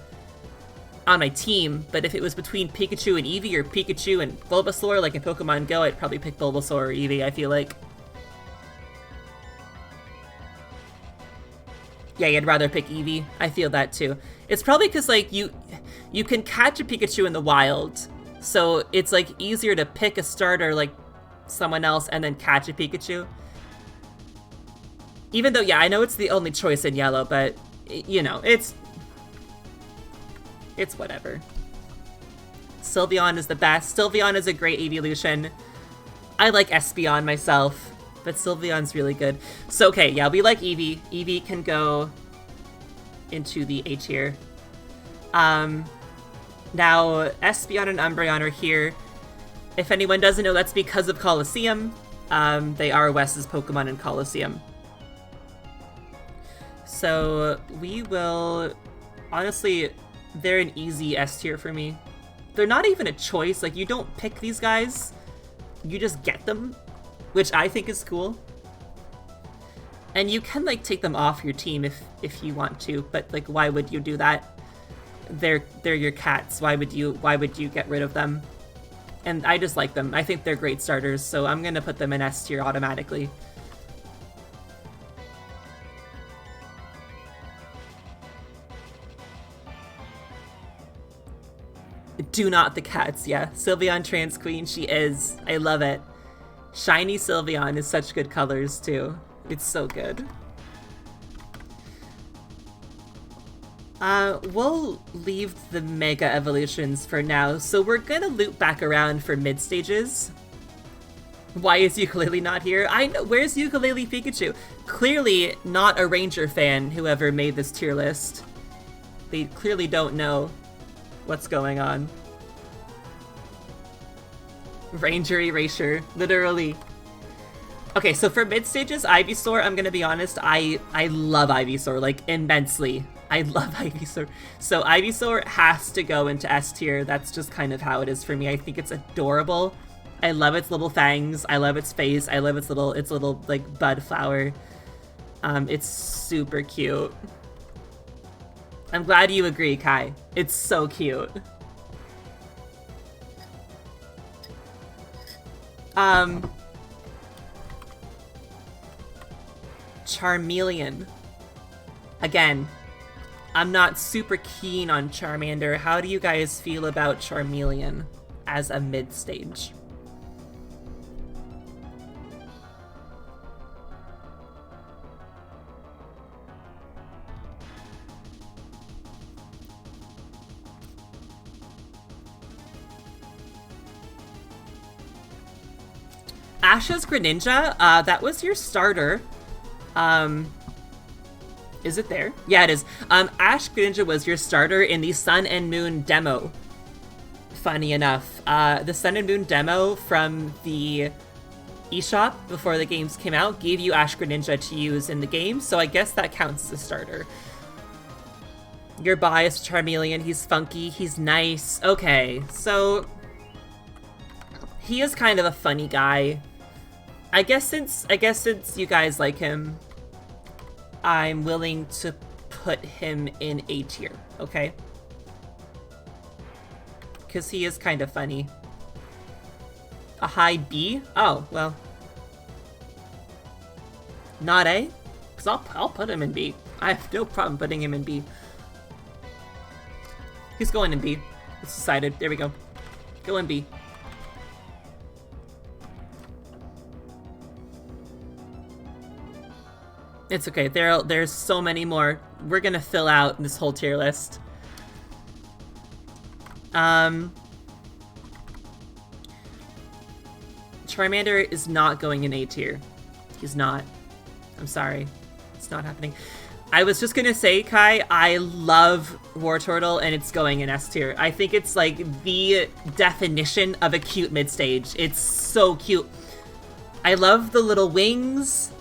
Speaker 1: on my team, but if it was between Pikachu and Eevee or Pikachu and Bulbasaur, like in Pokemon Go, I'd probably pick Bulbasaur or Eevee, I feel like. Yeah, you'd rather pick Eevee. I feel that too. It's probably because, like, you can catch a Pikachu in the wild, so it's, like, easier to pick a starter, like, someone else and then catch a Pikachu. Even though, yeah, I know it's the only choice in Yellow, but, you know, it's whatever. Sylveon is the best. Sylveon is a great evolution. I like Espeon myself. But Sylveon's really good. So, okay, yeah, we like Eevee. Eevee can go into the A tier. Now, Espeon and Umbreon are here. If anyone doesn't know, that's because of Colosseum. They are Wes's Pokemon in Colosseum. So, we will... Honestly, they're an easy S tier for me. They're not even a choice. Like, you don't pick these guys. You just get them. Which I think is cool. And you can, like, take them off your team if you want to, but, like, why would you do that? They're your cats. Why would you get rid of them? And I just like them. I think they're great starters, so I'm gonna put them in S tier automatically. Do not the cats, yeah. Sylveon Trans Queen, she is. I love it. Shiny Sylveon is such good colors, too. It's so good. We'll leave the Mega Evolutions for now, so we're gonna loop back around for mid-stages. Why is Ukulele not here? I know, where's Ukulele Pikachu? Clearly not a Ranger fan, whoever made this tier list. They clearly don't know what's going on. Ranger erasure, literally. Okay, so for mid-stages, Ivysaur, I'm gonna be honest, I love Ivysaur, like, immensely. I love Ivysaur. So Ivysaur has to go into S tier. That's just kind of how it is for me. I think it's adorable. I love its little fangs. I love its face. I love its little like, bud flower. It's super cute. I'm glad you agree, Kai. It's so cute. Charmeleon. Again, I'm not super keen on Charmander. How do you guys feel about Charmeleon as a mid-stage? Asha's Greninja, that was your starter. Is it there? Yeah, it is. Ash Greninja was your starter in the Sun and Moon demo. Funny enough. The Sun and Moon demo from the eShop before the games came out gave you Ash Greninja to use in the game, so I guess that counts as a starter. You're biased, Charmeleon. He's funky. He's nice. Okay, so he is kind of a funny guy. I guess since you guys like him, I'm willing to put him in A tier, okay? Because he is kind of funny. A high B? Oh, well. Not A? Because I'll put him in B. I have no problem putting him in B. He's going in B. It's decided. There we go. Go in B. It's okay. There's so many more. We're gonna fill out this whole tier list. Charmander is not going in A tier. He's not. I'm sorry. It's not happening. I was just gonna say, Kai, I love Wartortle and it's going in S tier. I think it's like the definition of a cute mid-stage. It's so cute. I love the little wings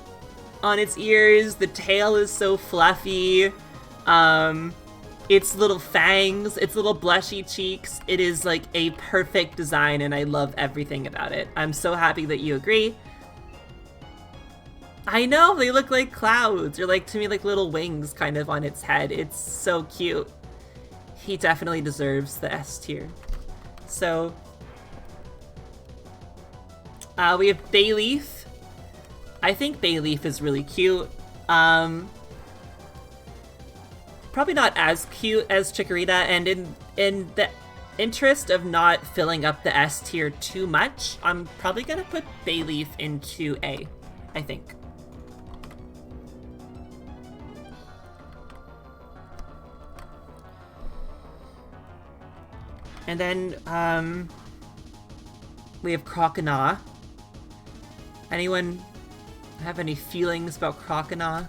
Speaker 1: on its ears. The tail is so fluffy. Its little fangs, its little blushy cheeks. It is like a perfect design and I love everything about it. I'm so happy that you agree. I know, they look like clouds, or like, to me, like little wings kind of on its head. It's so cute. He definitely deserves the S tier. So, we have Bayleaf. I think Bayleaf is really cute. Probably not as cute as Chikorita, and in the interest of not filling up the S tier too much, I'm probably gonna put Bayleaf into A, I think. And then, we have Croconaw. Anyone have any feelings about Croconaw?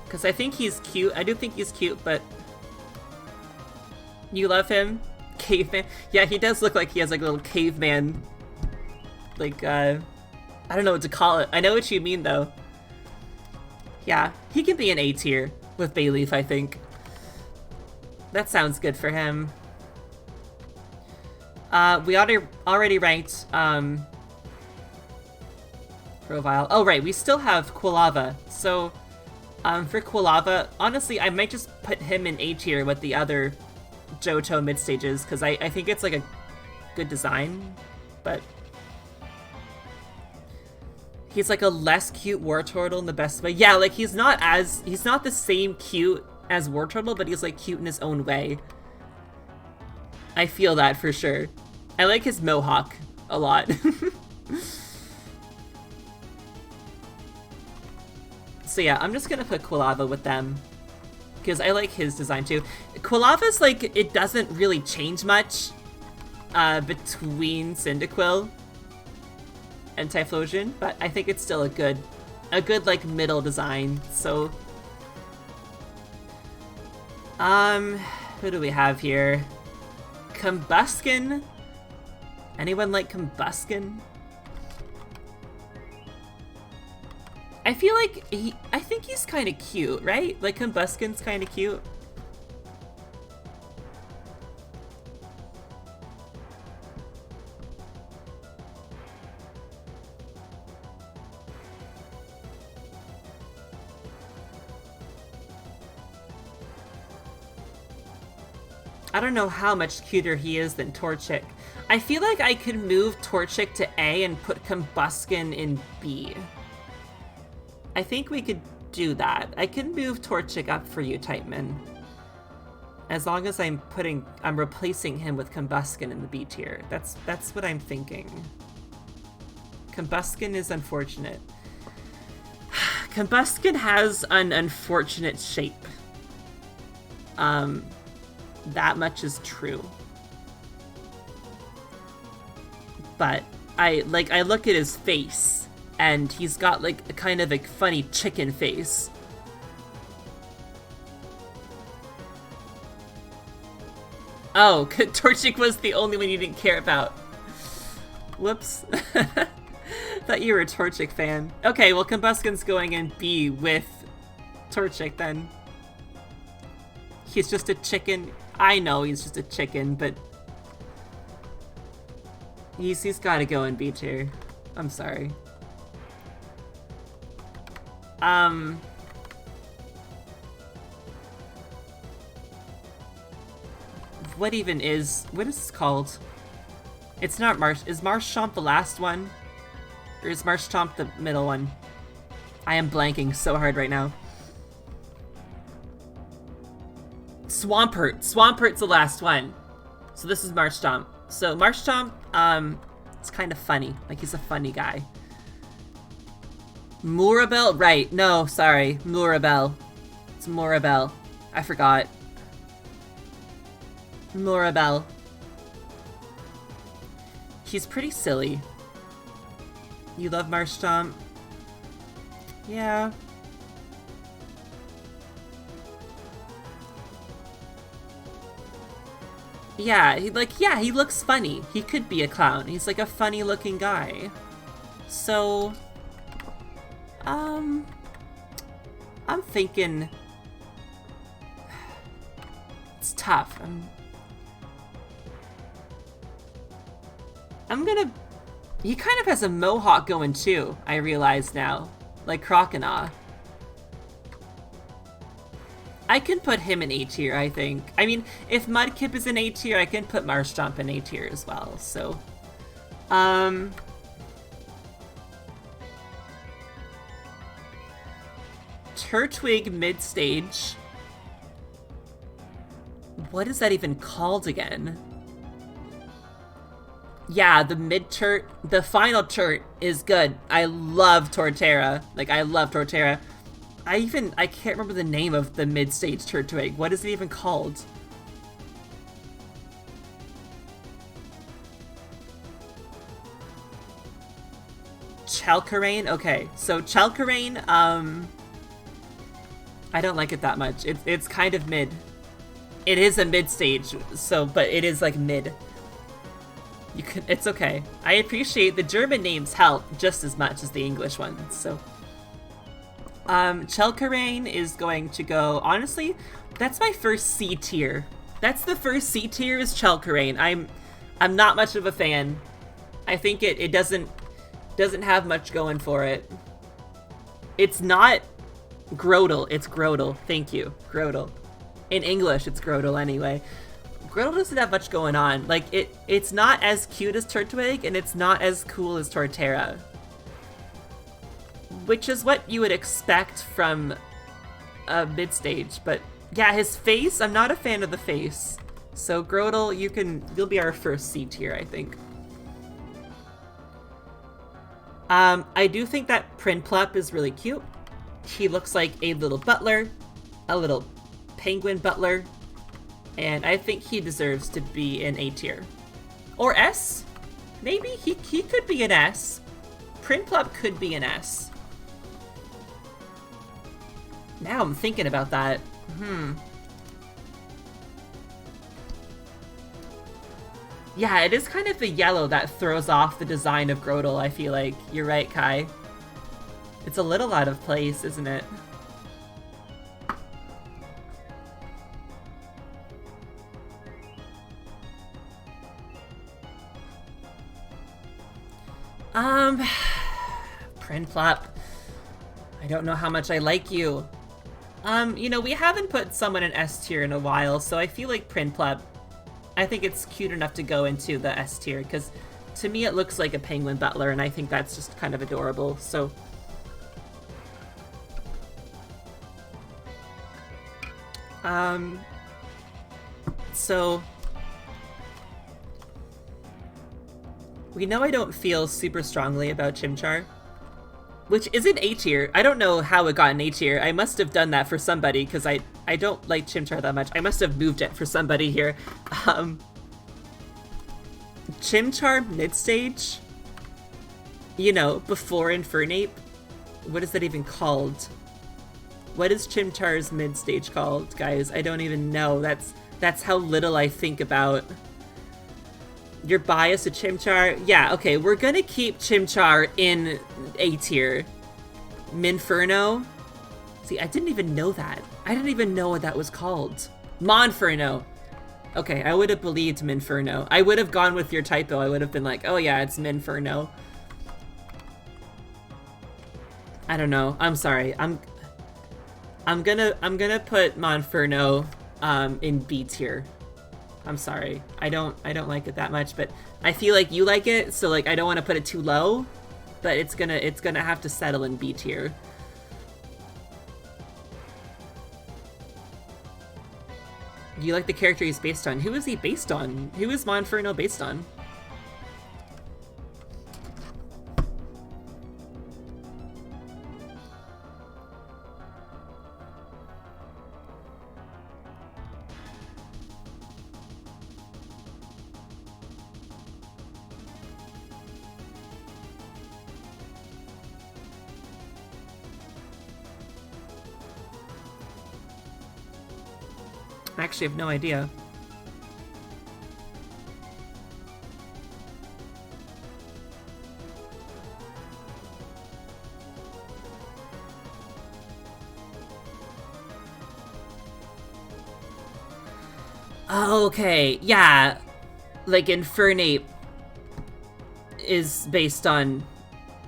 Speaker 1: Because I think he's cute. I do think he's cute, but you love him? Caveman? Yeah, he does look like he has like a little caveman, like, I don't know what to call it. I know what you mean, though. Yeah, he can be an A tier with Bayleaf, I think. That sounds good for him. We already ranked, Grovyle. Oh, right, we still have Quilava. So, for Quilava, honestly, I might just put him in A tier with the other Johto mid-stages, because I think it's like a good design, but he's like a less cute Wartortle in the best way. Yeah, like he's not the same cute as Wartortle, but he's like cute in his own way. I feel that for sure. I like his mohawk a lot. So yeah, I'm just gonna put Quilava with them, because I like his design too. Quilava's like, it doesn't really change much between Cyndaquil and Typhlosion, but I think it's still a good like middle design. So who do we have here? Combuskin? Anyone like Combuskin? I feel like I think he's kind of cute, right? Like Combusken's kind of cute. I don't know how much cuter he is than Torchic. I feel like I could move Torchic to A and put Combusken in B. I think we could do that. I can move Torchic up for you, Tightman. As long as I'm replacing him with Combusken in the B tier. That's what I'm thinking. Combusken is unfortunate. Combusken has an unfortunate shape. That much is true. But I look at his face, and he's got like a kind of a funny chicken face. Oh, Torchic was the only one you didn't care about. Whoops. Thought you were a Torchic fan. Okay, well Combusken's going in B with Torchic then. He's just a chicken. I know he's just a chicken, but he's gotta go in B tier. I'm sorry. What is this called? It's not is Marshtomp the last one? Or is Marshtomp the middle one? I am blanking so hard right now. Swampert. Swampert's the last one. So this is Marshtomp. So Marshtomp, it's kind of funny. Like, he's a funny guy. Moorabel? Right. No, sorry. Moorabel. It's Moorabel. I forgot. Moorabel. He's pretty silly. You love Marshtomp? Yeah. Yeah, he looks funny. He could be a clown. He's like a funny looking guy. So, I'm thinking it's tough. I'm gonna, he kind of has a mohawk going too, I realize now. Like Croconaw. I can put him in A tier, I think. I mean, if Mudkip is in A tier, I can put Marshtomp in A tier as well, so. Turtwig mid-stage. What is that even called again? Yeah, the final Turt is good. I love Torterra. Like, I love Torterra. I can't remember the name of the mid-stage Turtwig. What is it even called? Chalcarain? Okay, so Chalcarain, I don't like it that much. It's kind of mid. It is a mid-stage, so, but it is like mid. It's okay. I appreciate the German names help just as much as the English ones, so. Chalcarain is going to go, honestly, that's my first C tier. That's the first C tier is Chalcarain. I'm not much of a fan. I think it doesn't have much going for it. It's not Grotle, it's Grotle. Thank you, Grotle. In English, it's Grotle anyway. Grotle doesn't have much going on. Like, it's not as cute as Turtwig, and it's not as cool as Torterra. Which is what you would expect from a mid-stage, but yeah, his face, I'm not a fan of the face. So Grotle, you'll be our first C tier, I think. I do think that Prinplup is really cute. He looks like a little butler, a little penguin butler, and I think he deserves to be in A tier. Or S? Maybe? He could be an S. Prinplup could be an S. Now I'm thinking about that. Yeah, it is kind of the yellow that throws off the design of Grotle, I feel like. You're right, Kai. It's a little out of place, isn't it? Prinplop. I don't know how much I like you. You know, we haven't put someone in S tier in a while, so I feel like Prinplop, I think it's cute enough to go into the S tier, because to me it looks like a penguin butler, and I think that's just kind of adorable, so... So... We know I don't feel super strongly about Chimchar, which isn't A tier. I don't know how it got in A tier. I must have done that for somebody, because I don't like Chimchar that much. I must have moved it for somebody here. Chimchar mid-stage, you know, before Infernape. What is that even called? What is Chimchar's mid-stage called, guys? I don't even know. That's how little I think about... You're biased to Chimchar? Yeah, okay, we're gonna keep Chimchar in A tier. Minferno? See, I didn't even know that. I didn't even know what that was called. Monferno! Okay, I would have believed Minferno. I would have gone with your typo. I would have been like, oh yeah, it's Minferno. I don't know. I'm sorry. I'm gonna put Monferno in B tier. I'm sorry. I don't like it that much, but I feel like you like it, so like I don't want to put it too low, but it's gonna have to settle in B tier. You like the character he's based on. Who is he based on? Who is Monferno based on? I actually have no idea. Okay, yeah. Like Infernape is based on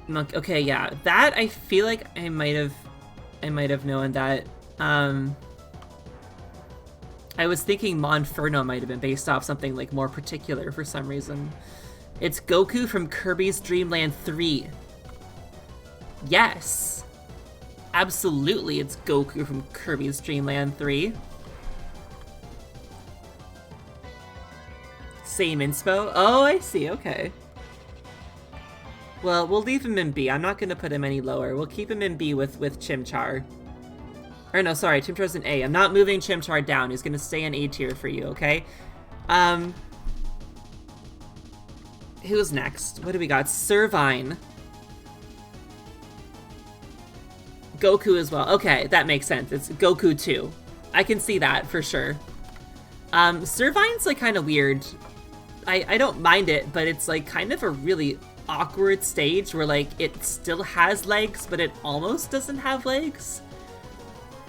Speaker 1: Monk. Okay, yeah. That I feel like I might have known that. I was thinking Monferno might have been based off something like more particular for some reason. It's Goku from Kirby's Dream Land 3. Yes. Absolutely, it's Goku from Kirby's Dream Land 3. Same inspo? Oh, I see, okay. Well, we'll leave him in B. I'm not going to put him any lower. We'll keep him in B with Chimchar. Or no, sorry, Chimchar's in A. I'm not moving Chimchar down. He's gonna stay in A tier for you, okay? Who's next? What do we got? Servine. Goku as well. Okay, that makes sense. It's Goku 2. I can see that for sure. Servine's like kind of weird. I don't mind it, but it's like kind of a really awkward stage where like it still has legs, but it almost doesn't have legs.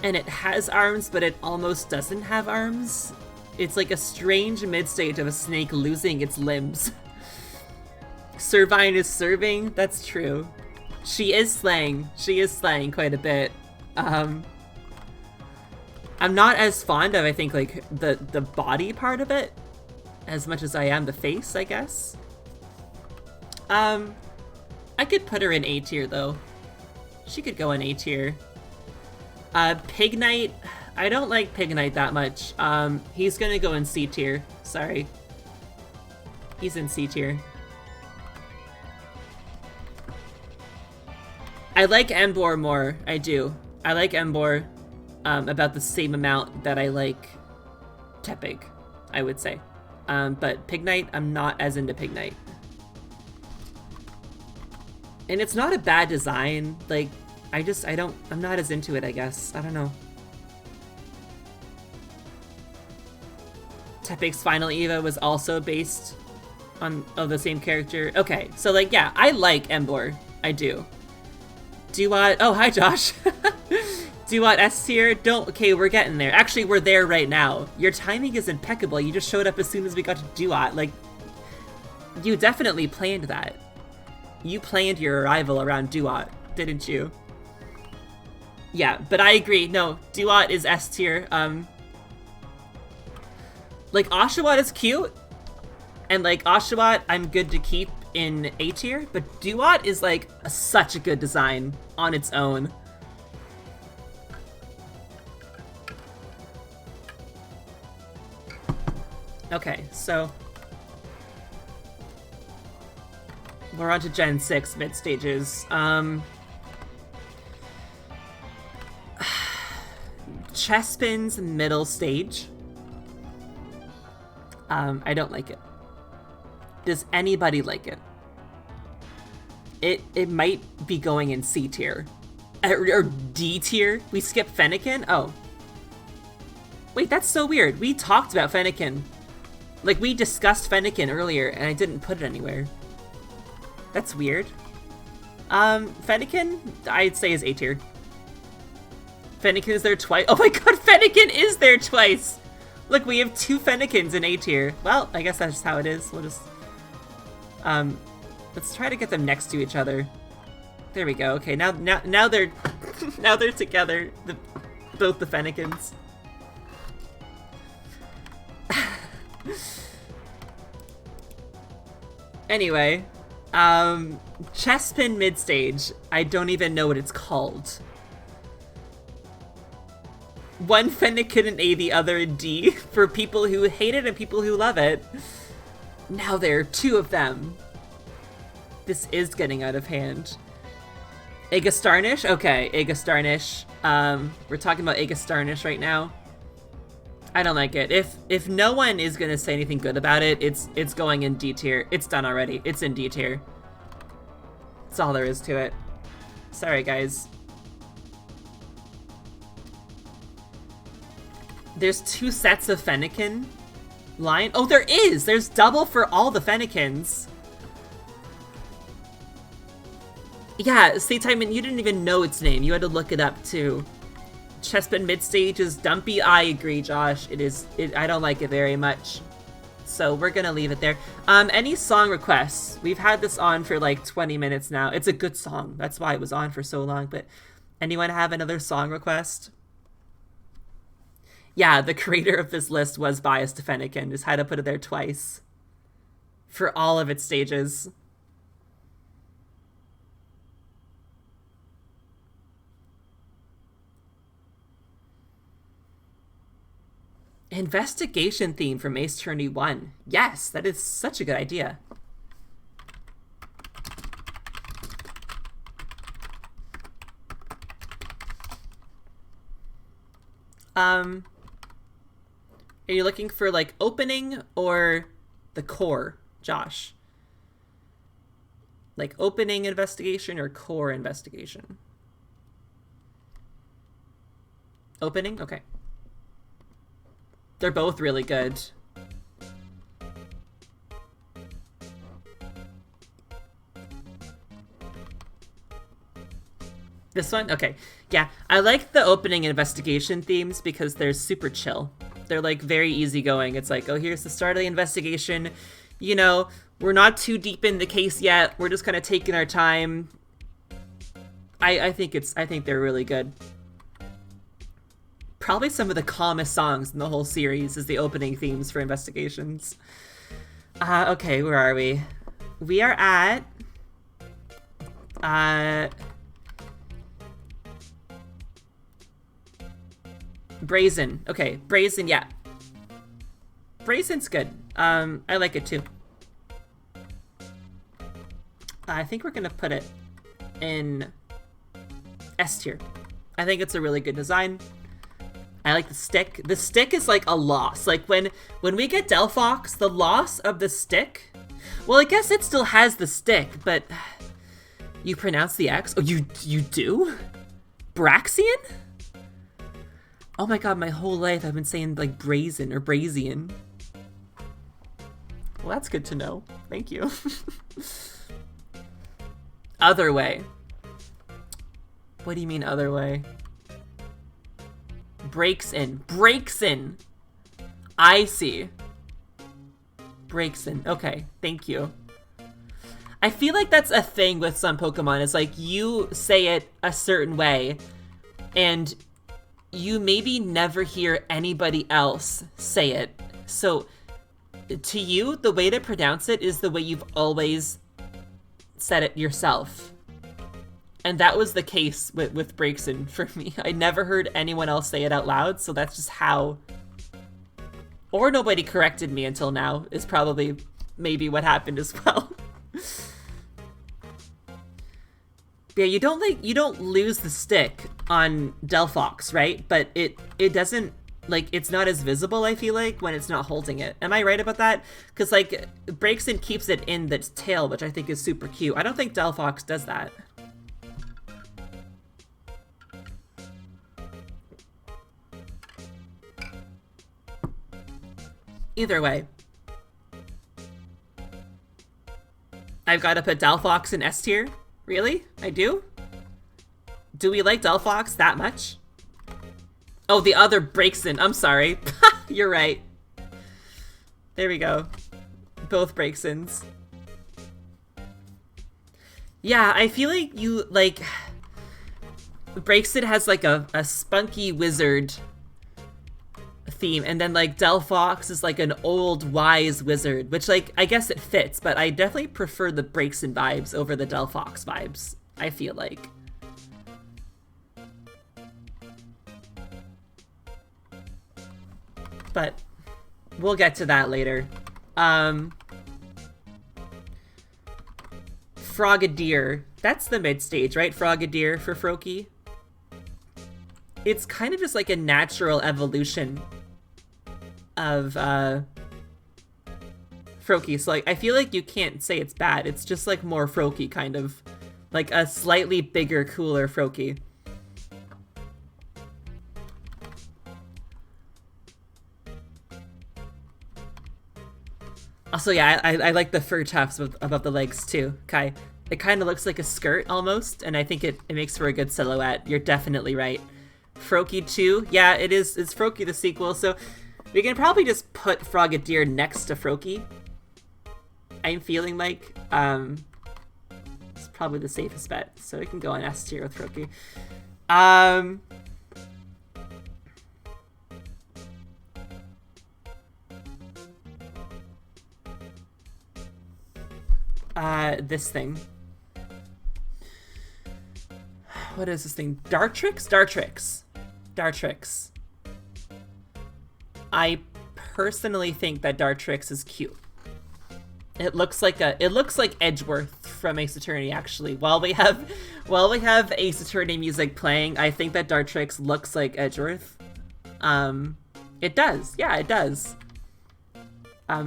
Speaker 1: And it has arms, but it almost doesn't have arms. It's like a strange mid-stage of a snake losing its limbs. Servine is serving? That's true. She is slaying. She is slaying quite a bit. I'm not as fond of, I think, like, the body part of it as much as I am the face, I guess. I could put her in A tier, though. She could go in A tier. Pignite, I don't like Pignite that much. He's gonna go in C tier. Sorry. He's in C tier. I like Embor more. I do. I like Embor about the same amount that I like Tepig, I would say. But Pignite, I'm not as into Pignite. And it's not a bad design. Like, I'm not as into it, I guess. I don't know. Tepig's Final Eva was also based on the same character. Okay, so like, yeah, I like Embor. I do. Duat. Oh, hi, Josh. Duat S tier. Don't. Okay, we're getting there. Actually, we're there right now. Your timing is impeccable. You just showed up as soon as we got to Duat. Like, you definitely planned that. You planned your arrival around Duat, didn't you? Yeah, but I agree. No, Duat is S tier. Like, Oshawott is cute. And, like, Oshawott, I'm good to keep in A tier. But Duat is, like, such a good design on its own. Okay, so we're on to Gen 6 mid stages. Chespin's middle stage. I don't like it. Does anybody like it? It might be going in C tier. Or D tier? We skip Fennekin? Oh. Wait, that's so weird. We talked about Fennekin. Like, we discussed Fennekin earlier, and I didn't put it anywhere. That's weird. Fennekin, I'd say is A tier. Fennekin is there twice. Oh my god, Fennekin is there twice! Look, we have 2 Fennekins in A tier. Well, I guess that's just how it is. We'll just... let's try to get them next to each other. There we go. Okay, now they're... now they're together. Both the Fennekins. Anyway, Chespin mid-stage. I don't even know what it's called. One Fennekin in A, the other in D, for people who hate it and people who love it. Now there are 2 of them. This is getting out of hand. Aegistarnish? Okay, Aegistarnish. We're talking about Aegistarnish right now. I don't like it. If no one is gonna say anything good about it, it's going in D tier. It's done already. It's in D tier. That's all there is to it. Sorry, guys. There's 2 sets of Fennekin line. Oh, there is! There's double for all the Fennekins. Yeah, see, Timon, you didn't even know its name. You had to look it up, too. Chespin mid-stage is dumpy. I agree, Josh. I don't like it very much. So we're gonna leave it there. Any song requests? We've had this on for like 20 minutes now. It's a good song. That's why it was on for so long. But anyone have another song request? Yeah, the creator of this list was biased to Fennekin. Just had to put it there twice. For all of its stages. Investigation theme from Ace Attorney 1. Yes, that is such a good idea. Are you looking for, like, opening or the core, Josh? Like, opening investigation or core investigation? Opening? Okay. They're both really good. This one? Okay. Yeah, I like the opening investigation themes because they're super chill. They're, like, very easygoing. It's like, oh, here's the start of the investigation. You know, we're not too deep in the case yet. We're just kind of taking our time. I think they're really good. Probably some of the calmest songs in the whole series is the opening themes for investigations. Okay, where are we? We are at... Brazen. Okay, Brazen, yeah. Brazen's good. I like it too. I think we're gonna put it in S tier. I think it's a really good design. I like the stick. The stick is like a loss. Like when we get Delphox, the loss of the stick. Well, I guess it still has the stick, but you pronounce the X. Oh, you do? Braxian? Oh my god, my whole life I've been saying like Brazen or Brazian. Well, that's good to know. Thank you. Other way. What do you mean other way? Breaks in. Breaks in! I see. Breaks in. Okay, thank you. I feel like that's a thing with some Pokemon. It's like you say it a certain way, and you maybe never hear anybody else say it. So, to you, the way to pronounce it is the way you've always said it yourself. And that was the case with Breaksin for me. I never heard anyone else say it out loud, so that's just how... Or nobody corrected me until now, is probably maybe what happened as well. Yeah, you don't lose the stick on Delphox, right? But it doesn't, like, it's not as visible, I feel like, when it's not holding it. Am I right about that? Because, like, Breaksin keeps it in the tail, which I think is super cute. I don't think Delphox does that. Either way. I've got to put Delphox in S tier? Really? I do? Do we like Delphox that much? Oh, the other Breaksin. I'm sorry. You're right. There we go. Both Breaksins. Yeah, I feel like you, like... Breaksin has, like, a spunky wizard theme, and then, like, Delphox is, like, an old, wise wizard, which, like, I guess it fits, but I definitely prefer the Breaksin vibes over the Delphox vibes, I feel like. But we'll get to that later. Frogadier. That's the mid-stage, right? Frogadier for Froakie. It's kind of just like a natural evolution of Froakie. So, like, I feel like you can't say it's bad. It's just, like, more Froakie, kind of. Like, a slightly bigger, cooler Froakie. Also, yeah, I like the fur tufts above the legs, too, Kai. It kind of looks like a skirt, almost, and I think it makes for a good silhouette. You're definitely right. Froakie 2, yeah, it's Froakie the sequel, so we can probably just put Frogadier next to Froakie. I'm feeling like, it's probably the safest bet, so we can go on S tier with Froakie. This thing. What is this thing? Dartrix? Dartrix. Dartrix. I personally think that Dartrix is cute. It looks like Edgeworth from Ace Attorney, actually. While we have Ace Attorney music playing, I think that Dartrix looks like Edgeworth. It does. Yeah, it does.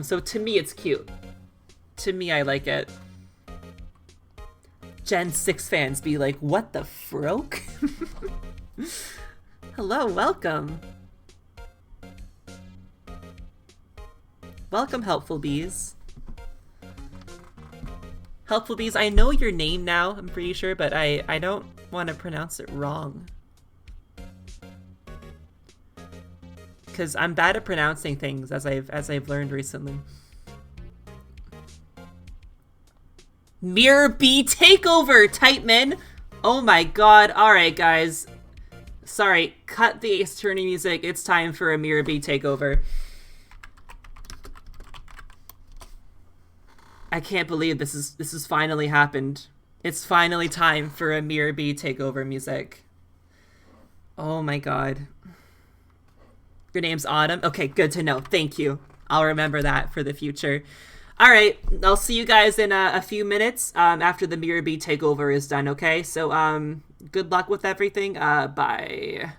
Speaker 1: So to me, it's cute. To me, I like it. Gen 6 fans be like, what the froke? Hello, welcome. Welcome, Helpful Bees. Helpful Bees, I know your name now, I'm pretty sure, but I don't want to pronounce it wrong. Because I'm bad at pronouncing things, as I've learned recently. Mirror B takeover, Tightman! Oh my god, alright guys. Sorry, cut the Ace Attorney music, it's time for a Mirror B takeover. I can't believe this is finally happened. It's finally time for a Mirror B takeover music. Oh my god. Your name's Autumn? Okay, good to know, thank you. I'll remember that for the future. Alright, I'll see you guys in a few minutes after the Mirror B takeover is done, okay? So, good luck with everything. Bye.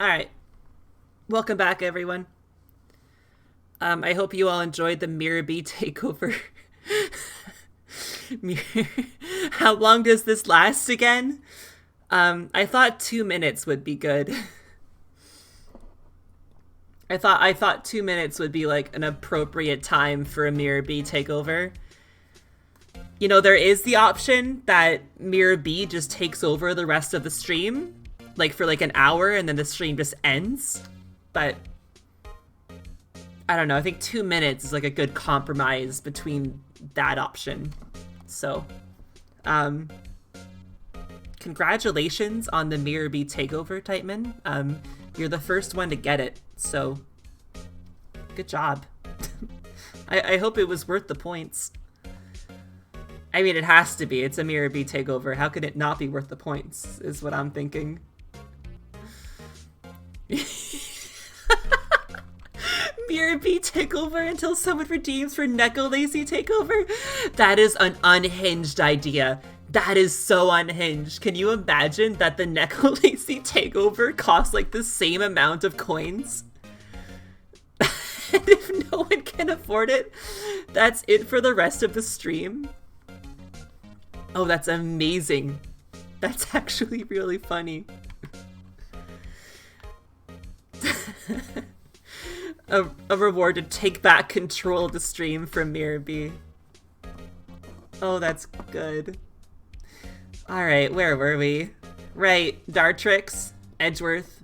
Speaker 1: Alright. Welcome back, everyone. I hope you all enjoyed the Mirabee takeover. How long does this last again? I thought 2 minutes would be good. I thought 2 minutes would be like an appropriate time for a Mirabee takeover. You know, there is the option that Mirabee just takes over the rest of the stream, like for like an hour, and then the stream just ends. But I don't know, I think 2 minutes is like a good compromise between that option. So, congratulations on the Mirabee takeover, Tightman. You're the first one to get it, so good job. I hope it was worth the points. I mean, it has to be. It's a Mirabee takeover. How could it not be worth the points, is what I'm thinking. Mirabee takeover until someone redeems for nekolacey takeover? That is an unhinged idea. That is so unhinged. Can you imagine that the nekolacey takeover costs like the same amount of coins? And if no one can afford it, that's it for the rest of the stream? Oh, that's amazing. That's actually really funny. a reward to take back control of the stream from Mirabee. Oh, that's good. Alright, where were we? Right, Dartrix, Edgeworth,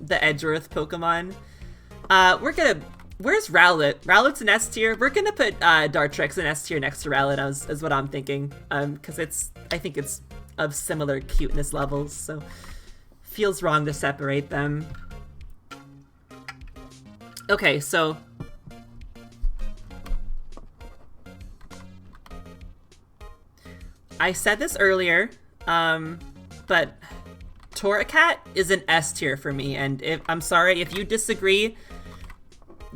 Speaker 1: the Edgeworth Pokemon. Where's Rowlet? Rowlet's an S tier. We're gonna put Dartrix in S tier next to Rowlet, is what I'm thinking. Because I think it's of similar cuteness levels, so feels wrong to separate them. Okay, so I said this earlier, but Torracat is an S tier for me, and I'm sorry if you disagree.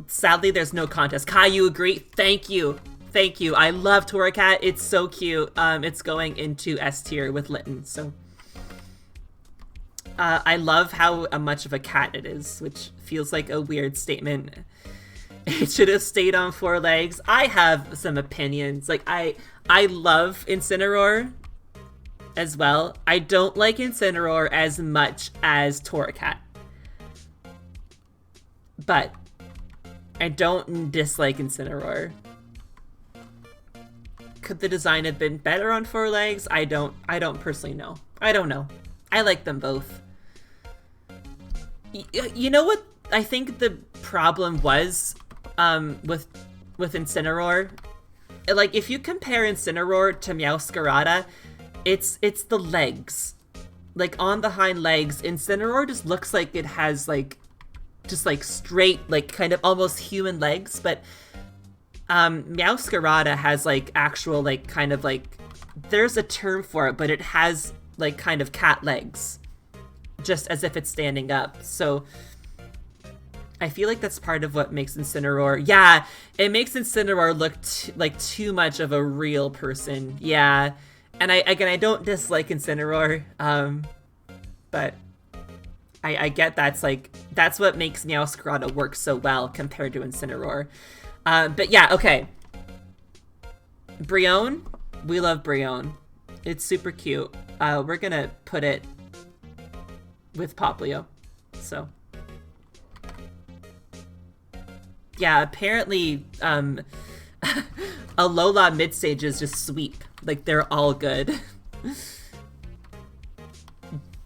Speaker 1: Sadly, there's no contest. Kai, you agree? Thank you. Thank you. I love Torracat. It's so cute. It's going into S tier with Litten, so. I love how much of a cat it is, which feels like a weird statement. It should have stayed on 4 legs. I have some opinions. Like, I love Incineroar as well. I don't like Incineroar as much as Torracat. But I don't dislike Incineroar. Could the design have been better on 4 legs? I don't personally know. I don't know. I like them both. You know what I think the problem was with Incineroar? Like, if you compare Incineroar to Meowscarada, it's the legs. Like, on the hind legs, Incineroar just looks like it has, like, just, like, straight, like, kind of almost human legs, but Meowscarada has, like, actual, like, kind of, like, there's a term for it, but it has, like, kind of cat legs. Just as if it's standing up. So I feel like that's part of what makes Incineroar. Yeah, it makes Incineroar look like too much of a real person. Yeah, and I don't dislike Incineroar, but I get that's what makes Meowscarada work so well compared to Incineroar. But yeah, okay. Brionne, we love Brionne. It's super cute. We're gonna put it with Poplio, so. Yeah, apparently, Alola mid-stages just sweep. Like, they're all good.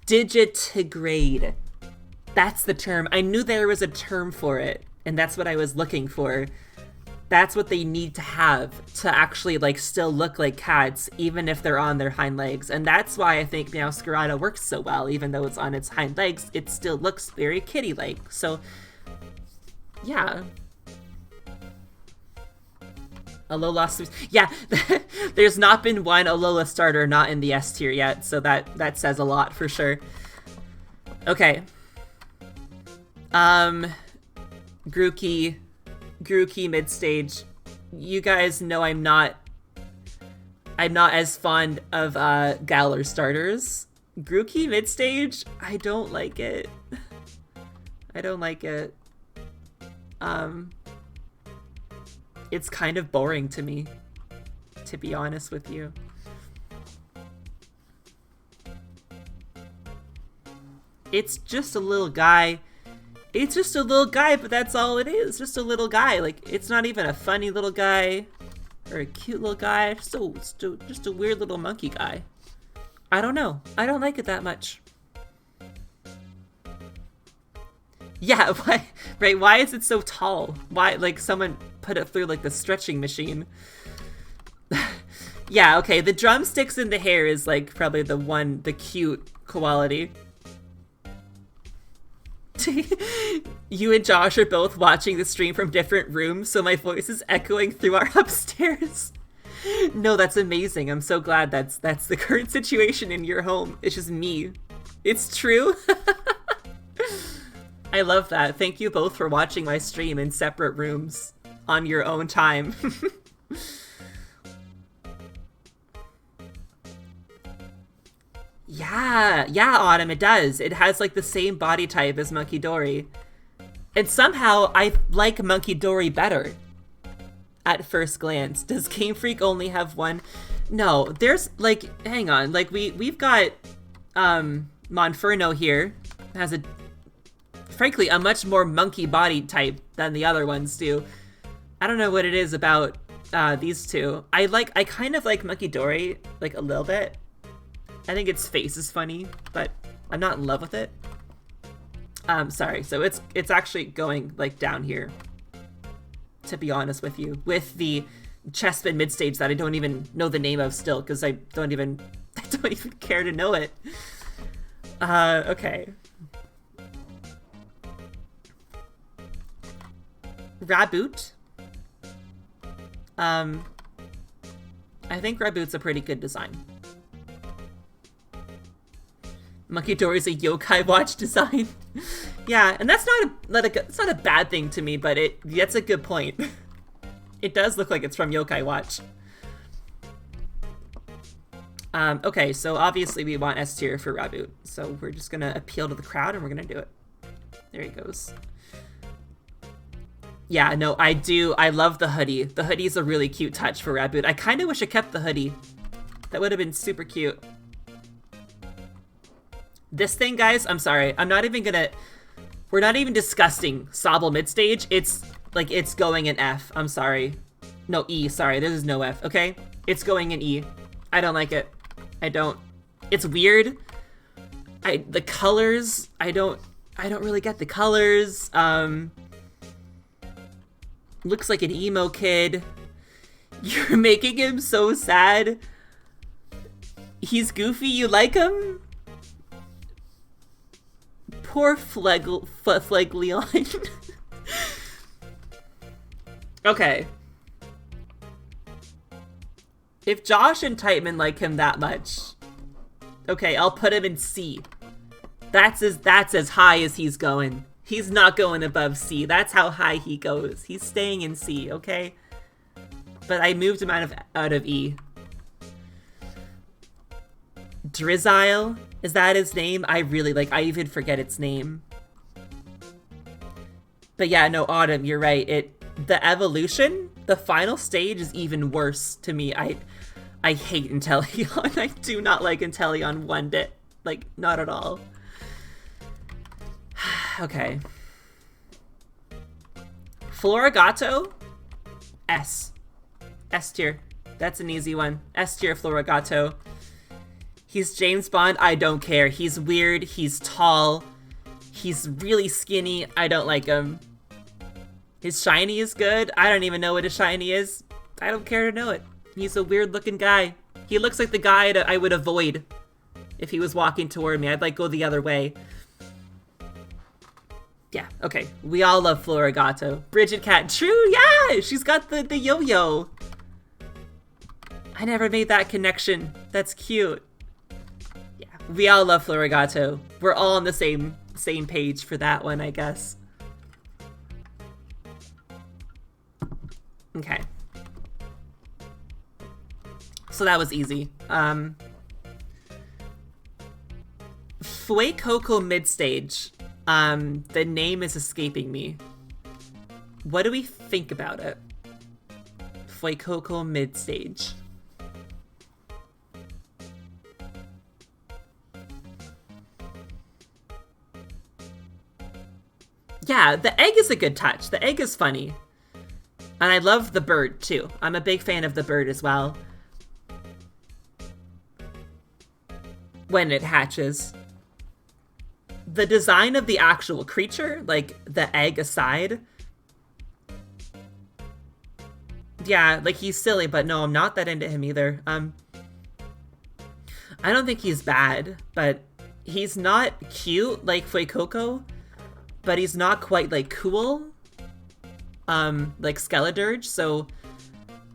Speaker 1: Digitigrade. That's the term. I knew there was a term for it, and that's what I was looking for. That's what they need to have to actually, like, still look like cats, even if they're on their hind legs. And that's why I think Meowscarada works so well. Even though it's on its hind legs, it still looks very kitty-like. So, yeah. Alola, yeah, there's not been one Alola starter not in the S tier yet, so that says a lot for sure. Okay. Grookey mid-stage. You guys know I'm not as fond of Galar starters. Grookey mid-stage, I don't like it. I don't like it. It's kind of boring to me, to be honest with you. It's just a little guy. It's just a little guy, but that's all it is. Just a little guy. Like, it's not even a funny little guy or a cute little guy. Just a weird little monkey guy. I don't know. I don't like it that much. Yeah, why? Right? Why is it so tall? Why? Like, someone put it through like the stretching machine. Yeah, okay. The drumsticks and the hair is like probably the cute quality. You and Josh are both watching the stream from different rooms, so my voice is echoing through our upstairs. No, that's amazing. I'm so glad that's the current situation in your home. It's just me. It's true. I love that. Thank you both for watching my stream in separate rooms on your own time. Yeah, Autumn, it does. It has like the same body type as Monkey Dory. And somehow I like Monkey Dory better at first glance. Does Game Freak only have one? No, there's like, hang on, like we've got Monferno here. Has a frankly a much more monkey body type than the other ones do. I don't know what it is about these two. I kind of like Monkey Dory like a little bit. I think its face is funny, but I'm not in love with it. Sorry, so it's actually going like down here, to be honest with you, with the chestman mid stage that I don't even know the name of still, because I don't even care to know it. Okay. Raboot. I think Raboot's a pretty good design. Monkey Dory's a Yokai Watch design. Yeah, and that's it's not a bad thing to me, but that's a good point. It does look like it's from Yokai Watch. Okay, so obviously we want S tier for Raboot, so we're just gonna appeal to the crowd and we're gonna do it. There he goes. Yeah, no, I do. I love the hoodie. The hoodie's a really cute touch for Raboot. I kind of wish I kept the hoodie. That would have been super cute. This thing, guys, I'm sorry. I'm not even gonna... We're not even discussing Sobble mid-stage. It's going in F. I'm sorry. No, E. Sorry, this is no F, okay? It's going in E. I don't like it. I don't. It's weird. The colors, I don't really get the colors. Looks like an emo kid. You're making him so sad. He's goofy, you like him? Poor Fleglion. Okay. If Josh and Tightman like him that much, okay, I'll put him in C. That's as high as he's going. He's not going above C. That's how high he goes. He's staying in C, okay? But I moved him out of E. Drizzile? Is that his name? I even forget its name. But yeah, no, Autumn, you're right. The evolution, the final stage is even worse to me. I hate Inteleon. I do not like Inteleon one bit. Like, not at all. Okay. Florigato? S. S tier. That's an easy one. S tier Florigato. He's James Bond. I don't care. He's weird. He's tall. He's really skinny. I don't like him. His shiny is good. I don't even know what his shiny is. I don't care to know it. He's a weird looking guy. He looks like the guy that I would avoid if he was walking toward me. I'd go the other way. Yeah, okay. We all love Florigato. Bridget Cat. True, yeah! She's got the yo-yo. I never made that connection. That's cute. Yeah, we all love Florigato. We're all on the same page for that one, I guess. Okay. So that was easy. Fuecoco mid-stage. The name is escaping me. What do we think about it? Fuecoco mid-stage. Yeah, the egg is a good touch. The egg is funny. And I love the bird, too. I'm a big fan of the bird as well. When it hatches. The design of the actual creature, like the egg aside. Yeah, like he's silly, but no, I'm not that into him either. I don't think he's bad, but he's not cute like Fuecoco, but he's not quite like cool. Like Skeledirge, so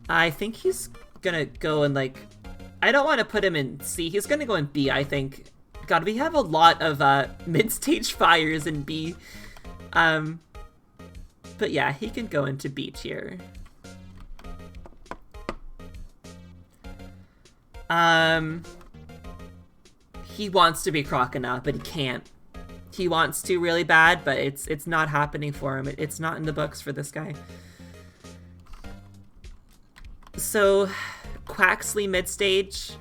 Speaker 1: I think he's gonna go in like, I don't want to put him in C, he's gonna go in B, I think. God, we have a lot of mid-stage fires in B. But yeah, he can go into B tier. He wants to be Crocodile, but he can't. He wants to really bad, but it's not happening for him. It's not in the books for this guy. So, Quaxley mid-stage.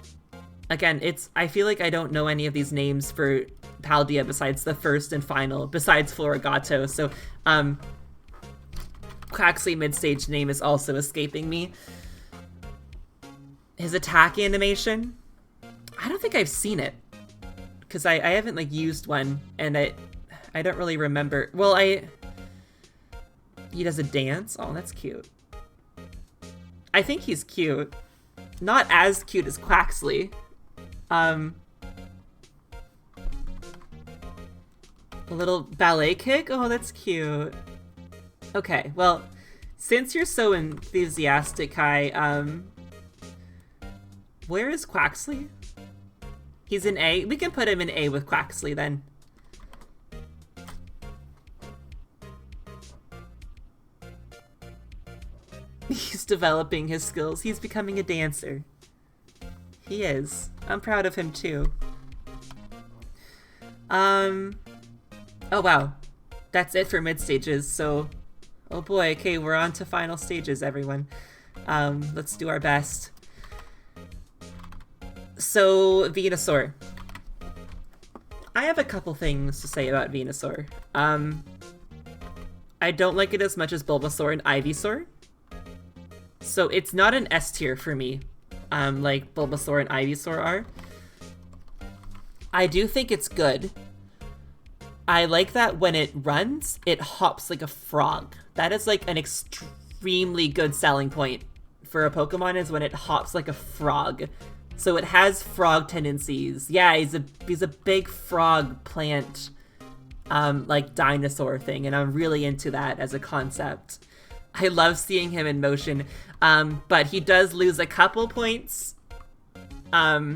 Speaker 1: Again, I feel like I don't know any of these names for Paldea besides the first and final, besides Florigato. So, Quaxley mid-stage name is also escaping me. His attack animation, I don't think I've seen it. Because I haven't, like, used one, and I don't really remember. Well, he does a dance? Oh, that's cute. I think he's cute. Not as cute as Quaxley. A little ballet kick? Oh, that's cute. Okay, well, since you're so enthusiastic, Kai, where is Quaxley? He's in A. We can put him in A with Quaxley then. He's developing his skills. He's becoming a dancer. He is. I'm proud of him too. Oh wow. That's it for mid stages, so oh boy, okay, we're on to final stages, everyone. Let's do our best. So, Venusaur. I have a couple things to say about Venusaur. I don't like it as much as Bulbasaur and Ivysaur. So it's not an S tier for me, like Bulbasaur and Ivysaur are. I do think it's good. I like that when it runs, it hops like a frog. That is like an extremely good selling point for a Pokemon, is when it hops like a frog. So it has frog tendencies. Yeah, he's a big frog plant, like dinosaur thing, and I'm really into that as a concept. I love seeing him in motion, but he does lose a couple points. I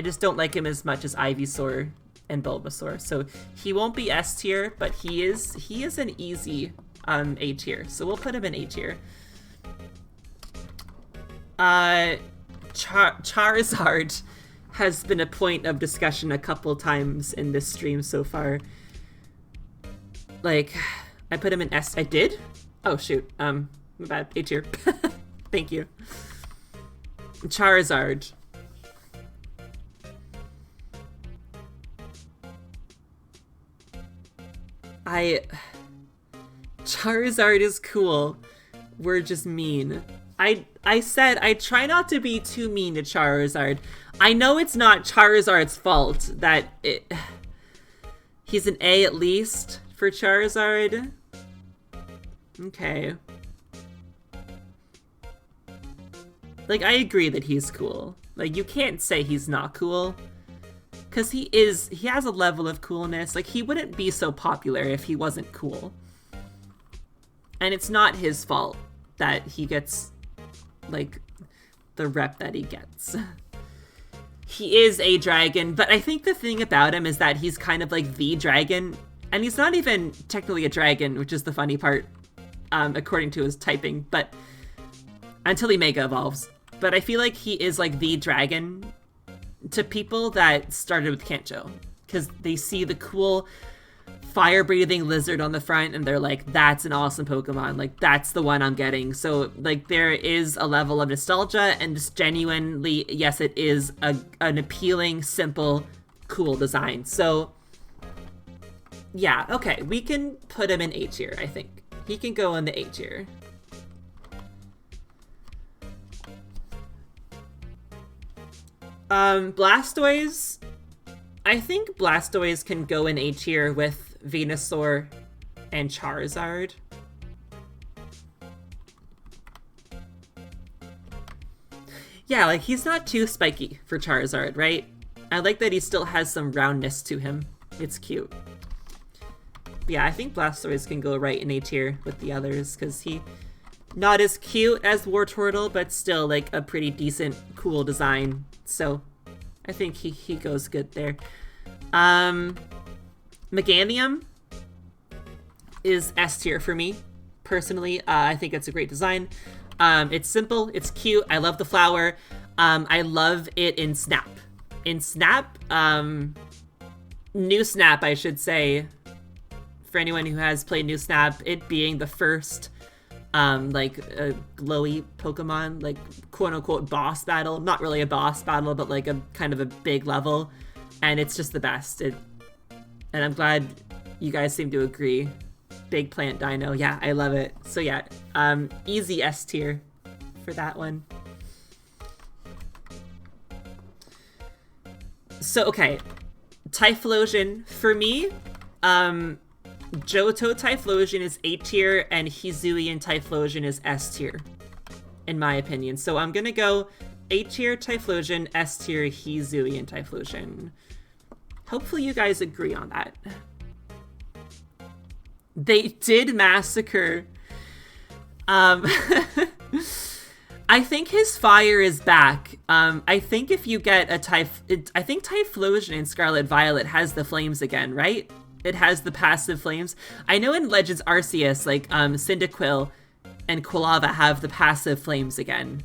Speaker 1: just don't like him as much as Ivysaur and Bulbasaur, so he won't be S tier, but he is an easy A tier, so we'll put him in A tier. Charizard has been a point of discussion a couple times in this stream so far. Like, I put him in S. I did? Oh, shoot. My bad. A tier. Thank you. Charizard. Charizard is cool. We're just mean. I said I try not to be too mean to Charizard. I know it's not Charizard's fault that he's an A at least for Charizard. Okay. Like, I agree that he's cool. Like, you can't say he's not cool. Because he has a level of coolness. Like, he wouldn't be so popular if he wasn't cool. And it's not his fault that he gets, like, the rep that he gets. He is a dragon, but I think the thing about him is that he's kind of like the dragon. And he's not even technically a dragon, which is the funny part, according to his typing, but until he mega evolves. But I feel like he is like the dragon to people that started with Kanto, because they see the cool fire-breathing lizard on the front, and they're like, that's an awesome Pokemon. Like, that's the one I'm getting. So, like, there is a level of nostalgia, and just genuinely, yes, it is an appealing, simple, cool design. So, yeah, okay, we can put him in A tier, I think. He can go in the A tier. Blastoise, I think Blastoise can go in A tier with Venusaur and Charizard. Yeah, like, he's not too spiky for Charizard, right? I like that he still has some roundness to him. It's cute. But yeah, I think Blastoise can go right in A tier with the others, because he... not as cute as Wartortle, but still, like, a pretty decent, cool design. So, I think he goes good there. Meganium is S tier for me, personally. I think it's a great design. It's simple, it's cute, I love the flower. I love it in Snap. In Snap, New Snap, I should say, for anyone who has played New Snap, it being the first, like, a glowy Pokemon, like, quote-unquote boss battle. Not really a boss battle, but, like, a kind of a big level. And it's just the best. And I'm glad you guys seem to agree. Big Plant Dino. Yeah, I love it. So yeah, easy S tier for that one. So, okay. Typhlosion. For me, Johto Typhlosion is A tier, and Hisuian Typhlosion is S tier, in my opinion. So I'm gonna go A tier Typhlosion, S tier Hisuian Typhlosion. Hopefully you guys agree on that. They did massacre. I think his fire is back. I think if you get a I think Typhlosion in Scarlet Violet has the flames again, right? It has the passive flames. I know in Legends Arceus, like, Cyndaquil and Quilava have the passive flames again.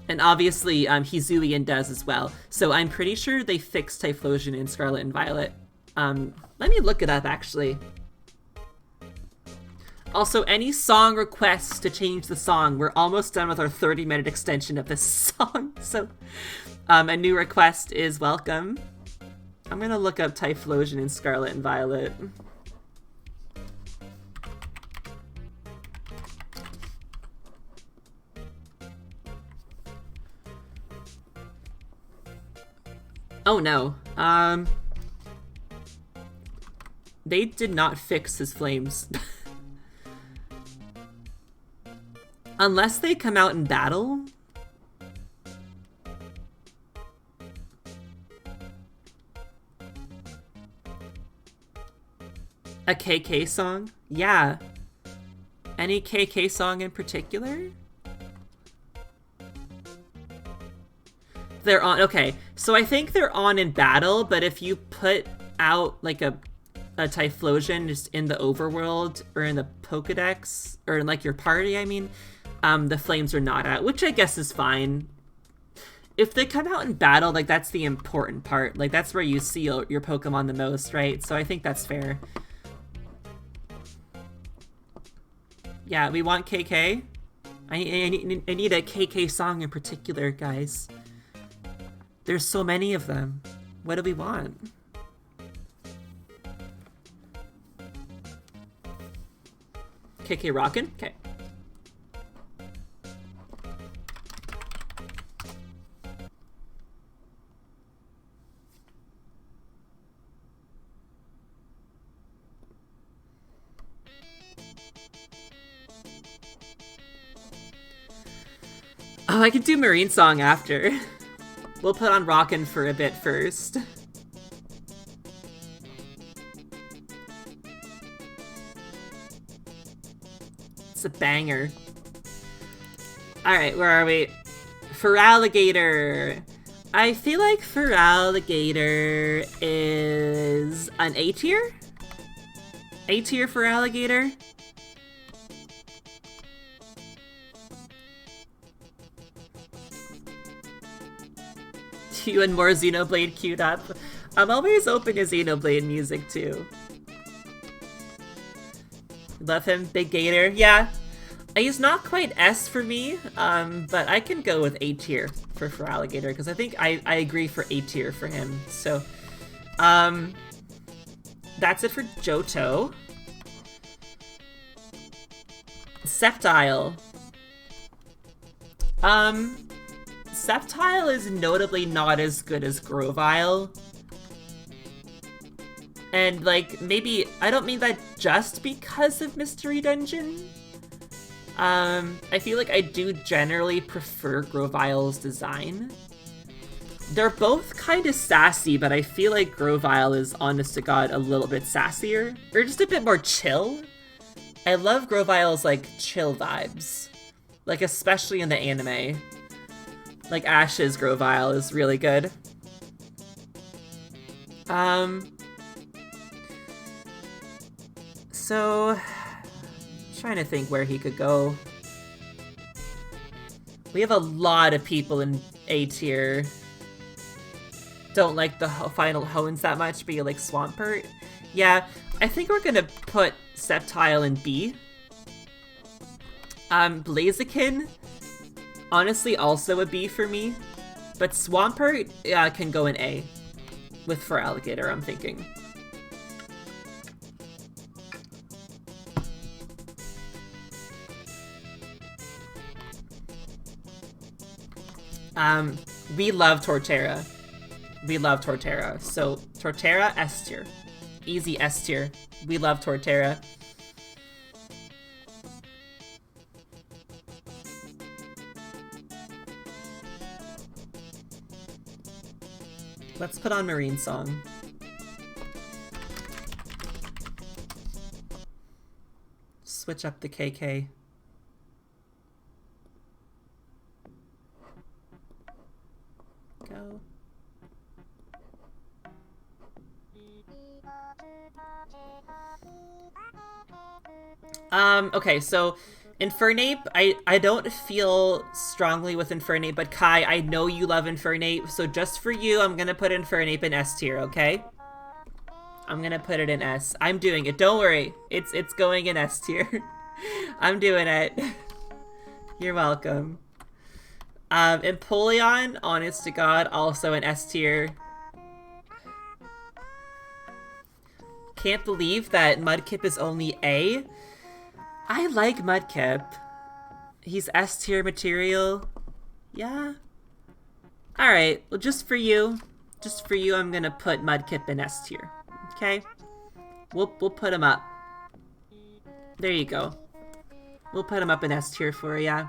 Speaker 1: And obviously, Hisuian does as well. So I'm pretty sure they fixed Typhlosion in Scarlet and Violet. Let me look it up, actually. Also, any song requests to change the song, we're almost done with our 30-minute extension of this song. So, a new request is welcome. I'm gonna look up Typhlosion in Scarlet and Violet. Oh no. They did not fix his flames. Unless they come out in battle? A KK song? Yeah. Any KK song in particular? They're on, okay. So I think they're on in battle, but if you put out like a Typhlosion just in the overworld or in the Pokedex, or in like your party, I mean, the flames are not out, which I guess is fine. If they come out in battle, like, that's the important part. Like, that's where you see your Pokemon the most, right? So I think that's fair. Yeah, we want KK. I need a KK song in particular, guys. There's so many of them. What do we want? KK Rockin'? Okay. Oh, I can do Marine Song after. We'll put on Rockin' for a bit first. It's a banger. Alright, where are we? Feraligatr. I feel like Feraligatr is an A tier? A tier Feraligatr? You and more Xenoblade queued up. I'm always open to Xenoblade music too. Love him, big gator. Yeah, he's not quite S for me, but I can go with A tier for alligator because I think I agree for A tier for him. So, that's it for Johto. Sceptile. Sceptile is notably not as good as Grovyle. And, like, maybe, I don't mean that just because of Mystery Dungeon. I feel like I do generally prefer Grovyle's design. They're both kind of sassy, but I feel like Grovyle is, honest to God, a little bit sassier. Or just a bit more chill. I love Grovyle's, like, chill vibes. Like, especially in the anime. Like, Ash's Grovyle is really good. So, trying to think where he could go. We have a lot of people in A tier. Don't like the final Hoenns that much, but you like Swampert. Yeah, I think we're gonna put Sceptile in B. Blaziken, honestly, also a B for me. But Swampert can go in A. With for alligator, I'm thinking. We love Torterra. We love Torterra. So, Torterra, S tier. Easy S tier. We love Torterra. Let's put on Marine Song. Switch up the KK. Go. Okay, so Infernape, I don't feel strongly with Infernape, but Kai, I know you love Infernape, so just for you, I'm gonna put Infernape in S tier, okay? I'm gonna put it in S. I'm doing it, don't worry. It's going in S tier. I'm doing it. You're welcome. Empoleon, honest to God, also an S tier. Can't believe that Mudkip is only A. I like Mudkip. He's S tier material. Yeah. Alright, well just for you, I'm gonna put Mudkip in S tier. Okay? We'll put him up. There you go. We'll put him up in S tier for ya.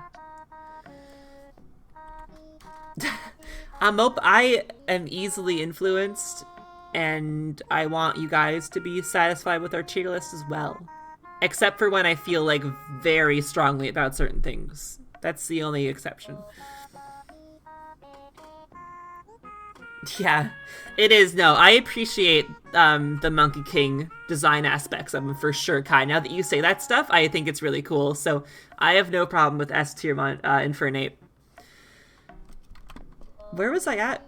Speaker 1: I am easily influenced, and I want you guys to be satisfied with our tier list as well. Except for when I feel like very strongly about certain things. That's the only exception. Yeah, it is. No, I appreciate the Monkey King design aspects of him for sure, Kai. Now that you say that stuff, I think it's really cool. So I have no problem with S tier Infernape. Where was I at?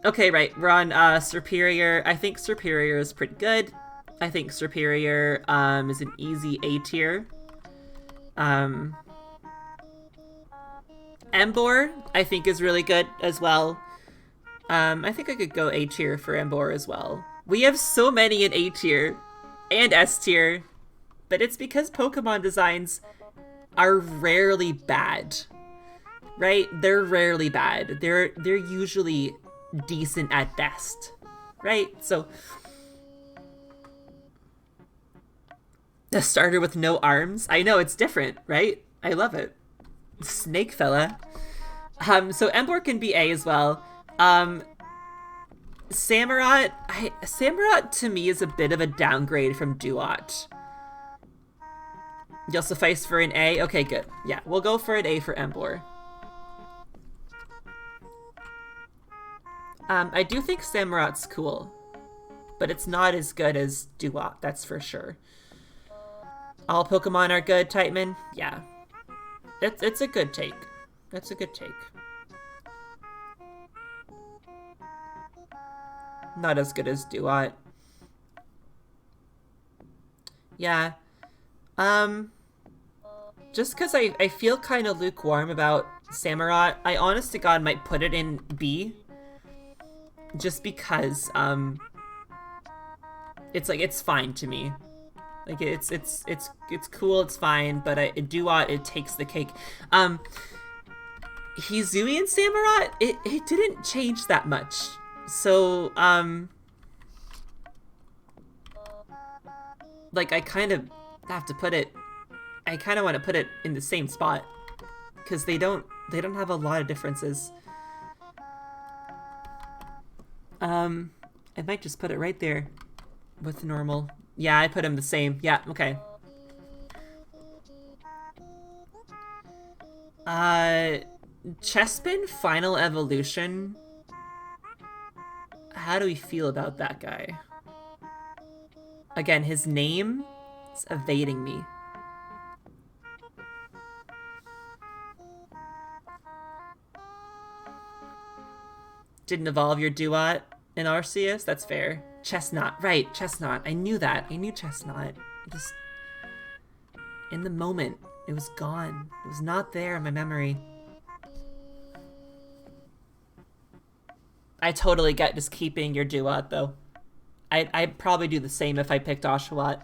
Speaker 1: Okay, right. We're on Serperior. I think Serperior is pretty good. I think Serperior is an easy A tier. Emboar, I think, is really good as well. I think I could go A tier for Emboar as well. We have so many in A tier and S tier, but it's because Pokemon designs are rarely bad. Right? They're rarely bad. They're usually decent at best. Right? So a starter with no arms. I know, it's different, right? I love it. Snake fella. So Emboar can be A as well. Samurott. Samurott to me is a bit of a downgrade from Duat. You'll suffice for an A? Okay, good. Yeah, we'll go for an A for Emboar. I do think Samurott's cool, but it's not as good as Duat, that's for sure. All Pokemon are good, Tightman? Yeah. It's a good take. That's a good take. Not as good as Duat. Yeah. Just because I feel kind of lukewarm about Samurott, I honest to God might put it in B. Just because, it's fine to me. Like, it's cool, it's fine, but Duat, it takes the cake. Hizui and Samurott, it didn't change that much. So, like, I kind of have to put it, I kind of want to put it in the same spot. Because they don't have a lot of differences. I might just put it right there with normal. Yeah, I put them the same. Yeah, okay. Chespin Final Evolution. How do we feel about that guy? Again, his name is evading me. Didn't evolve your Duat in Arceus? That's fair. Chestnut. Right, Chestnut. I knew that. I knew Chestnut. Just... in the moment, it was gone. It was not there in my memory. I totally get just keeping your Duat, though. I'd probably do the same if I picked Oshawott.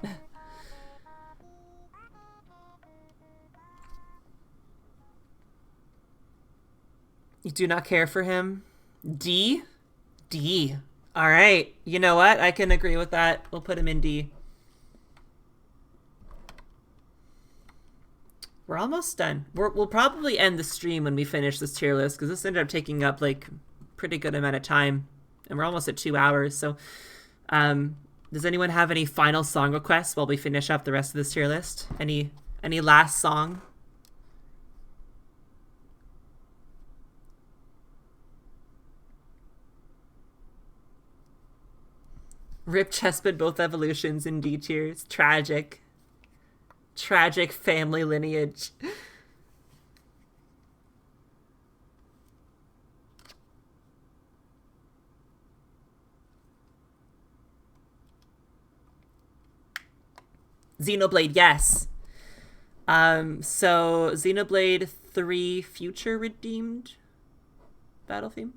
Speaker 1: You do not care for him? D? D. Alright. You know what? I can agree with that. We'll put him in D. We're almost done. We'll probably end the stream when we finish this tier list, because this ended up taking up, like, pretty good amount of time. And we're almost at 2 hours, so... does anyone have any final song requests while we finish up the rest of this tier list? Any last song? Rip Chespin both evolutions in D tiers. Tragic. Tragic family lineage. Xenoblade, yes. So Xenoblade 3 Future Redeemed battle theme.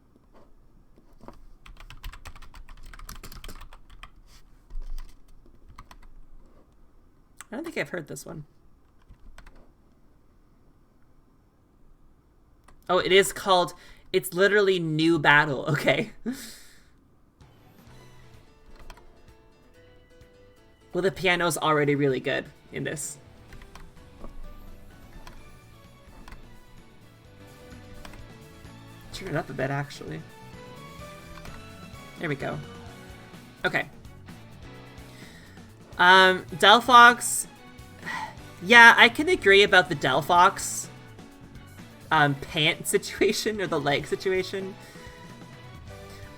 Speaker 1: I don't think I've heard this one. Oh, it is called... it's literally New Battle. Okay. Well, the piano's already really good in this. Turn it up a bit, actually. There we go. Okay. Delphox. Yeah, I can agree about the Delphox pant situation, or the leg situation.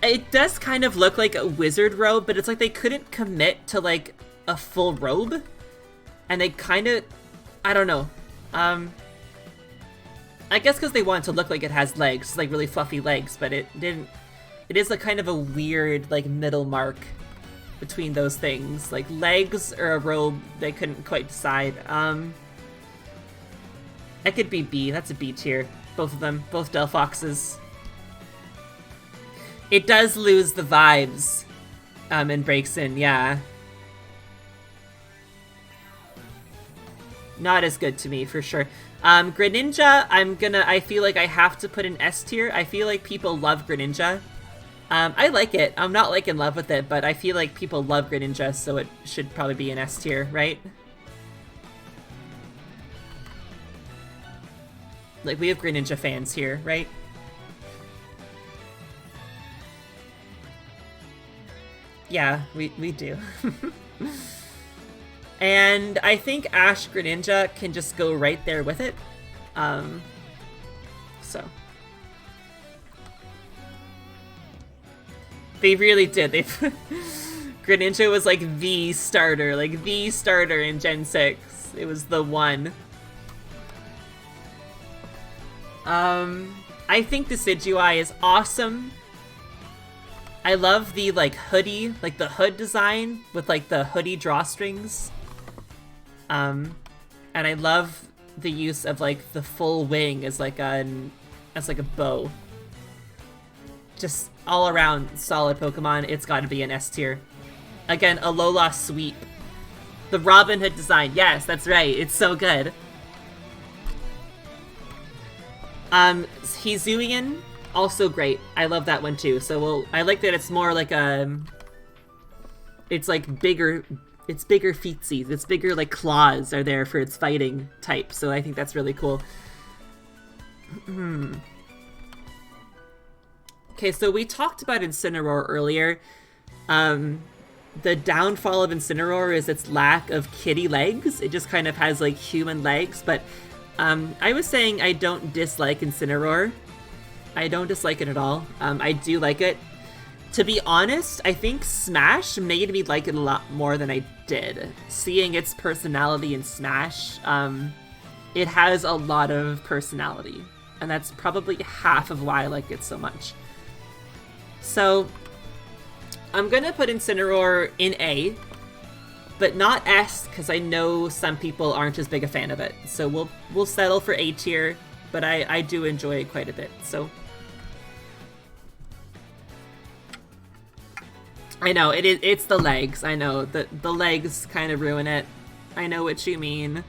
Speaker 1: It does kind of look like a wizard robe, but it's like they couldn't commit to, like, a full robe. And they kind of... I don't know. I guess because they want it to look like it has legs, like really fluffy legs, but it didn't... It is like kind of a weird, like, middle mark between those things. Like, legs or a robe, they couldn't quite decide. That could be B. That's a B tier. Both of them. Both Delphoxes. It does lose the vibes in Breaksin, yeah. Not as good to me, for sure. Greninja, I feel like I have to put in S tier. I feel like people love Greninja. I like it. I'm not, like, in love with it, but I feel like people love Greninja, so it should probably be an S tier, right? Like, we have Greninja fans here, right? Yeah, we do. And I think Ash Greninja can just go right there with it. So. They really did. Greninja was like the starter. Like the starter in Gen 6. It was the one. I think Decidueye is awesome. I love the, like, hoodie, like, the hood design with, like, the hoodie drawstrings. And I love the use of like the full wing as like a bow. Just all around solid Pokemon. It's got to be an S tier. Again, Alola sweep. The Robin Hood design. Yes, that's right. It's so good. Hisuian, also great. I love that one too. So I like that it's more like it's like bigger. It's bigger feetsies. It's bigger like claws are there for its fighting type. So I think that's really cool. Okay, so we talked about Incineroar earlier. The downfall of Incineroar is its lack of kitty legs. It just kind of has like human legs, but I was saying I don't dislike Incineroar. I don't dislike it at all. I do like it. To be honest, I think Smash made me like it a lot more than I did. Seeing its personality in Smash, it has a lot of personality. And that's probably half of why I like it so much. So, I'm gonna put Incineroar in A, but not S, because I know some people aren't as big a fan of it. So we'll settle for A tier, but I do enjoy it quite a bit, so... I know, it's the legs. I know, the legs kind of ruin it. I know what you mean.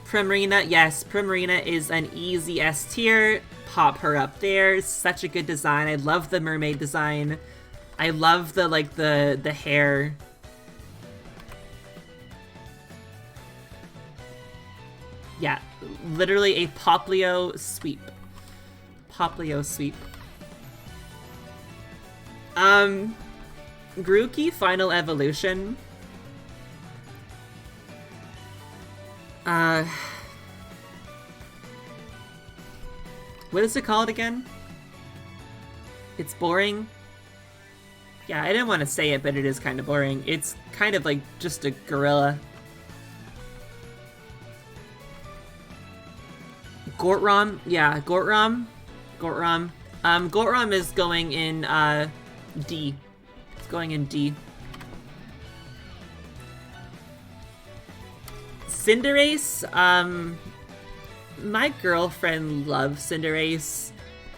Speaker 1: Primarina, yes, Primarina is an easy S tier. Pop her up there. Such a good design. I love the mermaid design. I love the, like, the hair. Yeah, literally a Poplio sweep. Poplio sweep. Grookey Final Evolution. What is it called again? It's boring. Yeah, I didn't want to say it, but it is kind of boring. It's kind of like just a gorilla. Gortrom? Yeah, Gortrom. Gortrom. Gortrom is going in, D. It's going in D. Cinderace, my girlfriend loves Cinderace.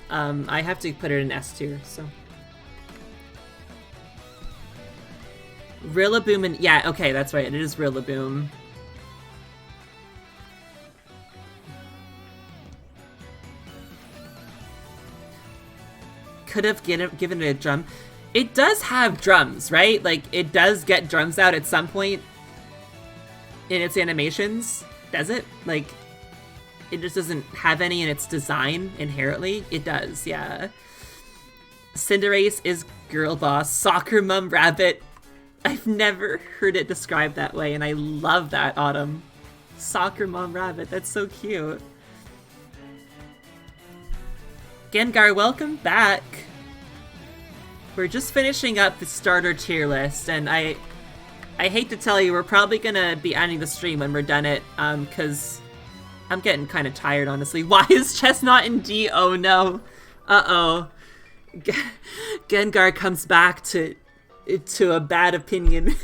Speaker 1: I have to put it in S tier, so. Rillaboom and... Yeah, okay, that's right. It is Rillaboom. Could have given it a drum. It does have drums, right? Like, it does get drums out at some point in its animations. Does it? Like, it just doesn't have any in its design inherently. It does, yeah. Cinderace is girl boss. Soccer mom rabbit. I've never heard it described that way, and I love that, Autumn. Soccer mom rabbit. That's so cute. Gengar, welcome back. We're just finishing up the starter tier list, and I hate to tell you, we're probably gonna be ending the stream when we're done it, because I'm getting kind of tired, honestly. Why is Chestnut in D? Oh no. Uh-oh. Gengar comes back to a bad opinion.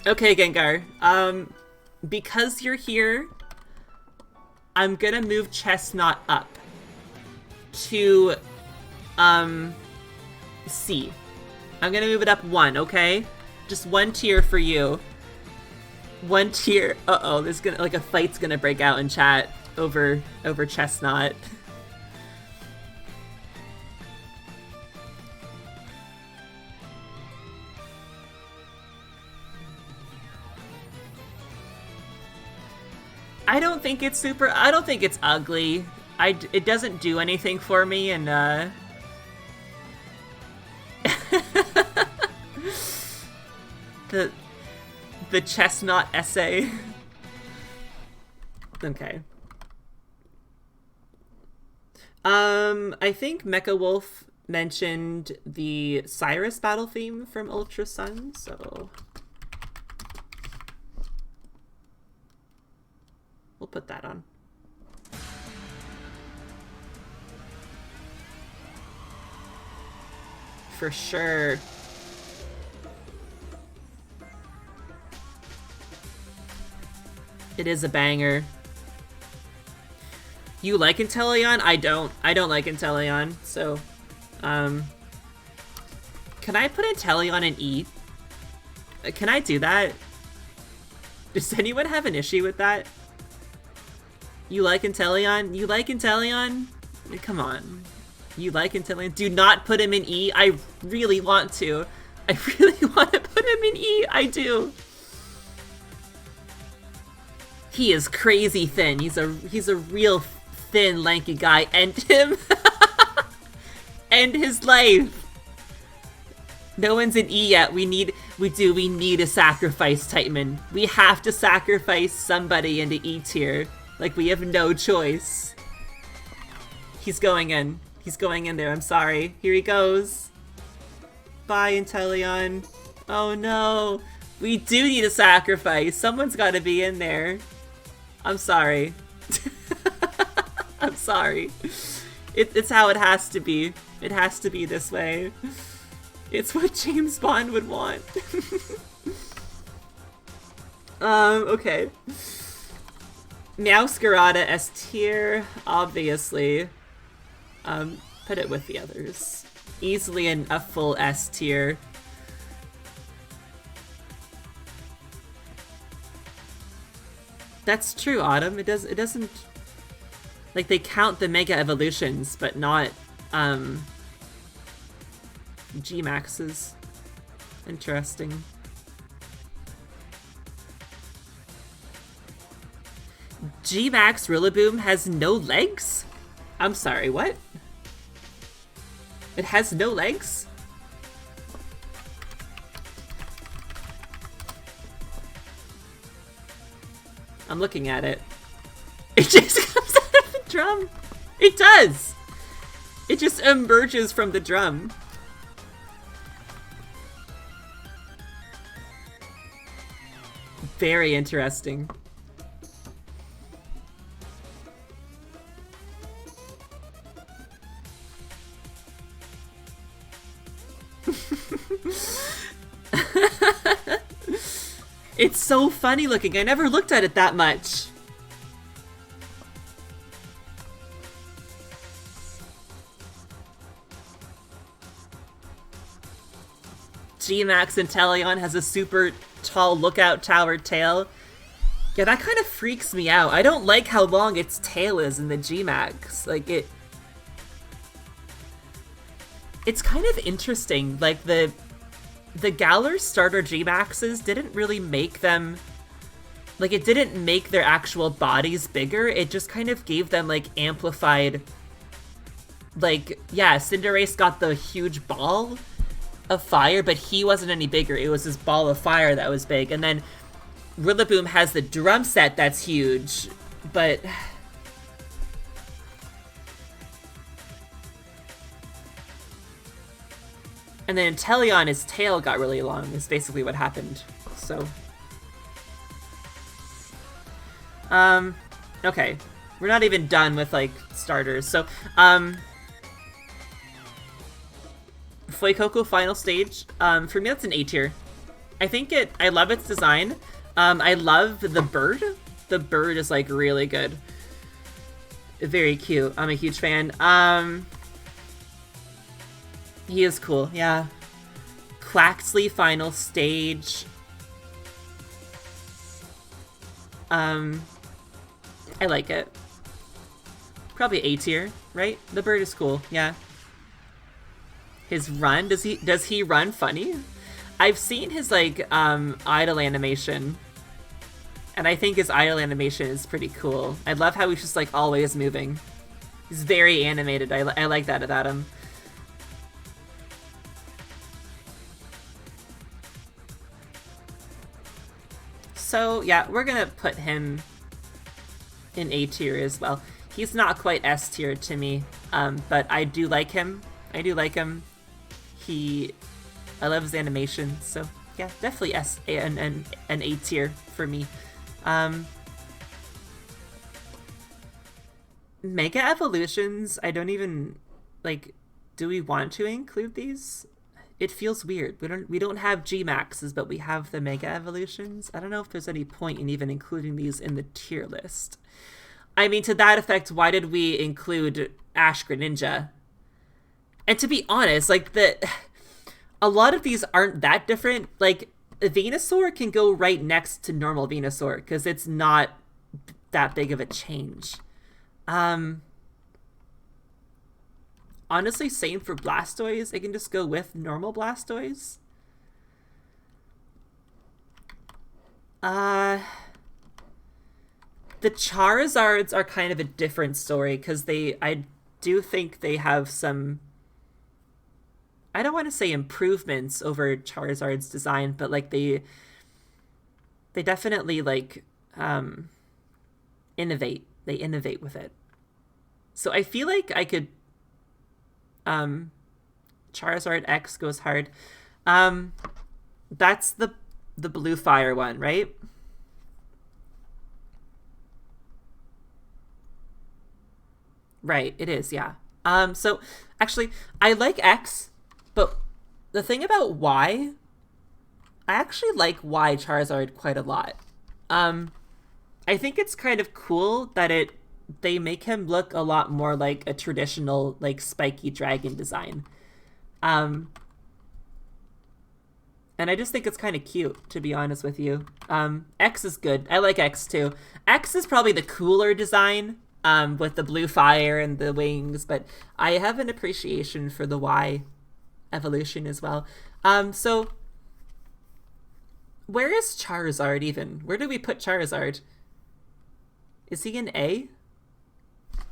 Speaker 1: Okay, Gengar. Because you're here, I'm gonna move Chestnut up to, C. I'm gonna move it up 1, okay? Just 1 tier for you. 1 tier. Uh-oh, there's gonna, like, a fight's gonna break out in chat over Chestnut. I don't think it's I don't think it's ugly. It doesn't do anything for me, and, the Chestnut essay. Okay. I think Mecha Wolf mentioned the Cyrus battle theme from Ultra Sun, so we'll put that on. For sure. It is a banger. You like Inteleon? I don't. I don't like Inteleon, so... Can I put Inteleon in E? Can I do that? Does anyone have an issue with that? You like Inteleon? You like Inteleon? Come on. You like Inteleon? Do not put him in E. I really want to. I really want to put him in E. I do. He is crazy thin. He's a real thin, lanky guy. End him. End his life. No one's in E yet. We need a sacrifice, Titanman. We have to sacrifice somebody into E tier. Like, we have no choice. He's going in. He's going in there. I'm sorry. Here he goes. Bye, Inteleon. Oh no. We do need a sacrifice. Someone's got to be in there. I'm sorry. I'm sorry. It's how it has to be. It has to be this way. It's what James Bond would want. Okay. Meowscarada S tier, obviously. Put it with the others. Easily in a full S tier. That's true, Autumn. It doesn't... Like, they count the Mega Evolutions, but not, G-Maxes. Interesting. G-Max Rillaboom has no legs? I'm sorry, what? It has no legs? I'm looking at it. It just comes out of the drum. It does! It just emerges from the drum. Very interesting. It's so funny looking. I never looked at it that much. G-Max Inteleon has a super tall lookout tower tail. Yeah, that kind of freaks me out. I don't like how long its tail is in the G-Max. Like, it's kind of interesting. Like, the Galar starter G-Maxes didn't really make them... Like, it didn't make their actual bodies bigger. It just kind of gave them, like, amplified... Like, yeah, Cinderace got the huge ball of fire, but he wasn't any bigger. It was this ball of fire that was big. And then Rillaboom has the drum set that's huge, but... And then Inteleon, his tail got really long, is basically what happened. So... okay. We're not even done with, like, starters. So, Fuecoco final stage. For me, that's an A tier. I love its design. I love the bird. The bird is, like, really good. Very cute. I'm a huge fan. He is cool, yeah. Quaxley final stage. I like it. Probably A tier, right? The bird is cool, yeah. His run, does he run funny? I've seen his, like, idle animation. And I think his idle animation is pretty cool. I love how he's just, like, always moving. He's very animated. I like that about him. So, yeah, we're gonna put him in A tier as well. He's not quite S tier to me, but I do like him. I love his animation, so yeah, definitely an A tier for me. Mega Evolutions, I don't even, like, do we want to include these? It feels weird. We don't have G Maxes, but we have the Mega Evolutions. I don't know if there's any point in even including these in the tier list. I mean, to that effect, why did we include Ash Greninja? And to be honest, like a lot of these aren't that different. Like Venusaur can go right next to normal Venusaur because it's not that big of a change. Honestly, same for Blastoise. I can just go with normal Blastoise. The Charizards are kind of a different story because I do think they have some, I don't want to say improvements over Charizard's design, but like they definitely like innovate. They innovate with it. So I feel like I could Charizard X goes hard. That's the blue fire one, right? Right, it is, yeah. So actually I like X, but the thing about Y, I actually like Y Charizard quite a lot. I think it's kind of cool that they make him look a lot more like a traditional like spiky dragon design. And I just think it's kind of cute, to be honest with you. X is good. I like X too. X is probably the cooler design with the blue fire and the wings, but I have an appreciation for the Y evolution as well. So where is Charizard even? Where do we put Charizard? Is he an A?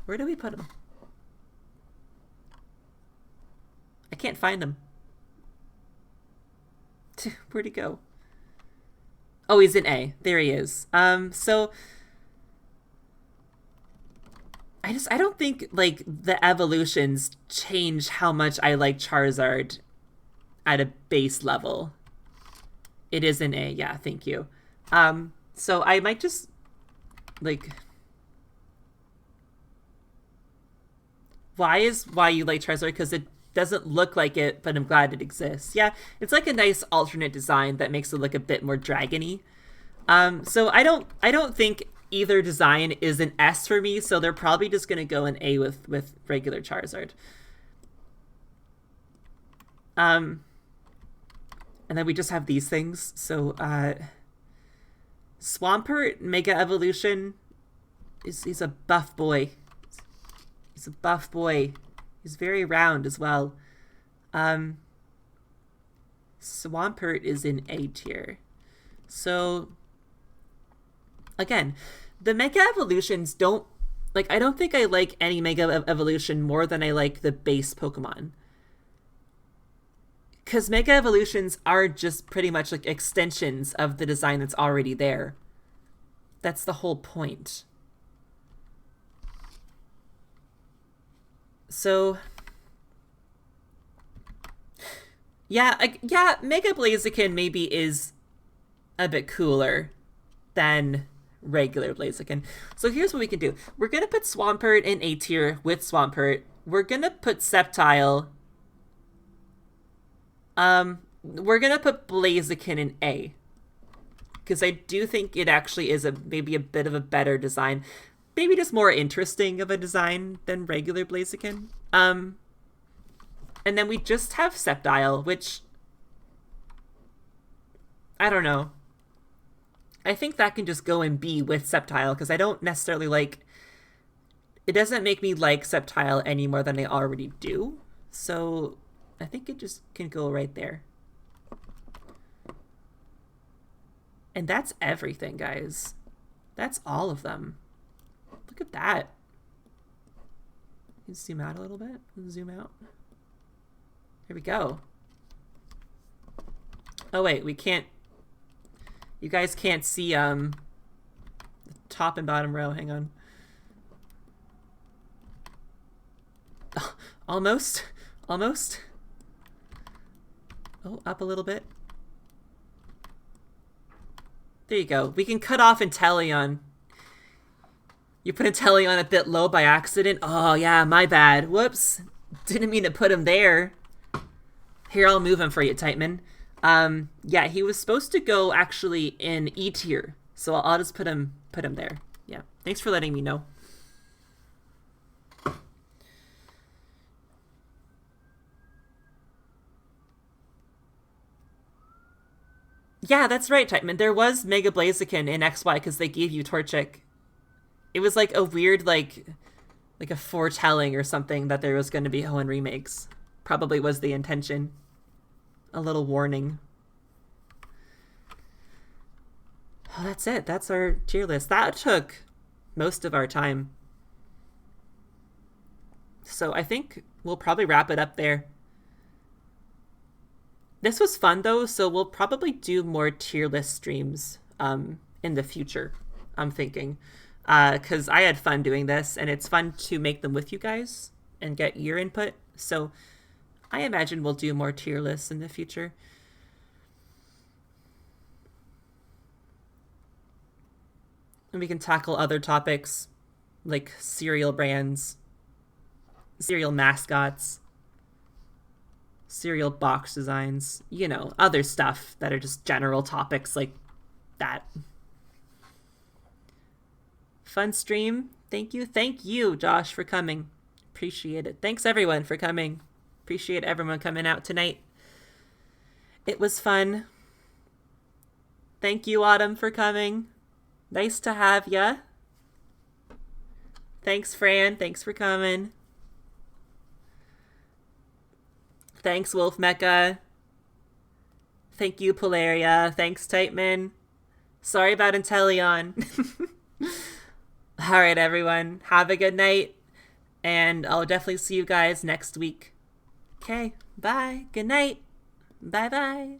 Speaker 1: Where do we put him? I can't find him. Where'd he go? Oh, he's an A. There he is. So I don't think like the evolutions change how much I like Charizard at a base level. It is an A, yeah, thank you. So I might just like, why you like Charizard? Because it doesn't look like it, but I'm glad it exists. Yeah, it's like a nice alternate design that makes it look a bit more dragony. So I don't think either design is an S for me, so they're probably just gonna go an A with regular Charizard. And then we just have these things. So Swampert Mega Evolution he's a buff boy. He's a buff boy. He's very round as well. Swampert is in A tier. So again, the Mega Evolutions don't, like, I don't think I like any Mega Evolution more than I like the base Pokemon. Because Mega Evolutions are just pretty much like extensions of the design that's already there. That's the whole point. So yeah, Mega Blaziken maybe is a bit cooler than regular Blaziken. So here's what we can do. We're going to put Swampert in A tier with Swampert. We're going to put Sceptile. We're going to put Blaziken in A. Because I do think it actually is maybe a bit of a better design. Maybe just more interesting of a design than regular Blaziken. And then we just have Sceptile, which I don't know. I think that can just go in B with Sceptile, because I don't necessarily like, it doesn't make me like Sceptile any more than I already do. So I think it just can go right there. And that's everything, guys. That's all of them. Look at that. You can zoom out a little bit. Zoom out. Here we go. Oh wait, we can't. You guys can't see the top and bottom row. Hang on. Oh, almost. Almost. Oh, up a little bit. There you go. We can cut off Inteleon. You put Inteleon a bit low by accident. Oh, yeah, my bad. Whoops. Didn't mean to put him there. Here, I'll move him for you, Tightman. Yeah, he was supposed to go actually in E tier, so I'll just put him there. Yeah, thanks for letting me know. Yeah, that's right, Tightman. There was Mega Blaziken in XY because they gave you Torchic. It was like a weird, like a foretelling or something that there was going to be Hoenn remakes. Probably was the intention. A little warning. Oh, that's it. That's our tier list. That took most of our time. So I think we'll probably wrap it up there. This was fun, though, so we'll probably do more tier list streams in the future, I'm thinking. Because I had fun doing this, and it's fun to make them with you guys and get your input. So I imagine we'll do more tier lists in the future. And we can tackle other topics like cereal brands, cereal mascots, cereal box designs, you know, other stuff that are just general topics like that. Fun stream. Thank you. Thank you, Josh, for coming. Appreciate it. Thanks, everyone, for coming. Appreciate everyone coming out tonight. It was fun. Thank you, Autumn, for coming. Nice to have ya. Thanks, Fran. Thanks for coming. Thanks, Wolf Mecha. Thank you, Polaria. Thanks, Tightman. Sorry about Inteleon. All right, everyone. Have a good night. And I'll definitely see you guys next week. Okay. Bye. Good night. Bye-bye.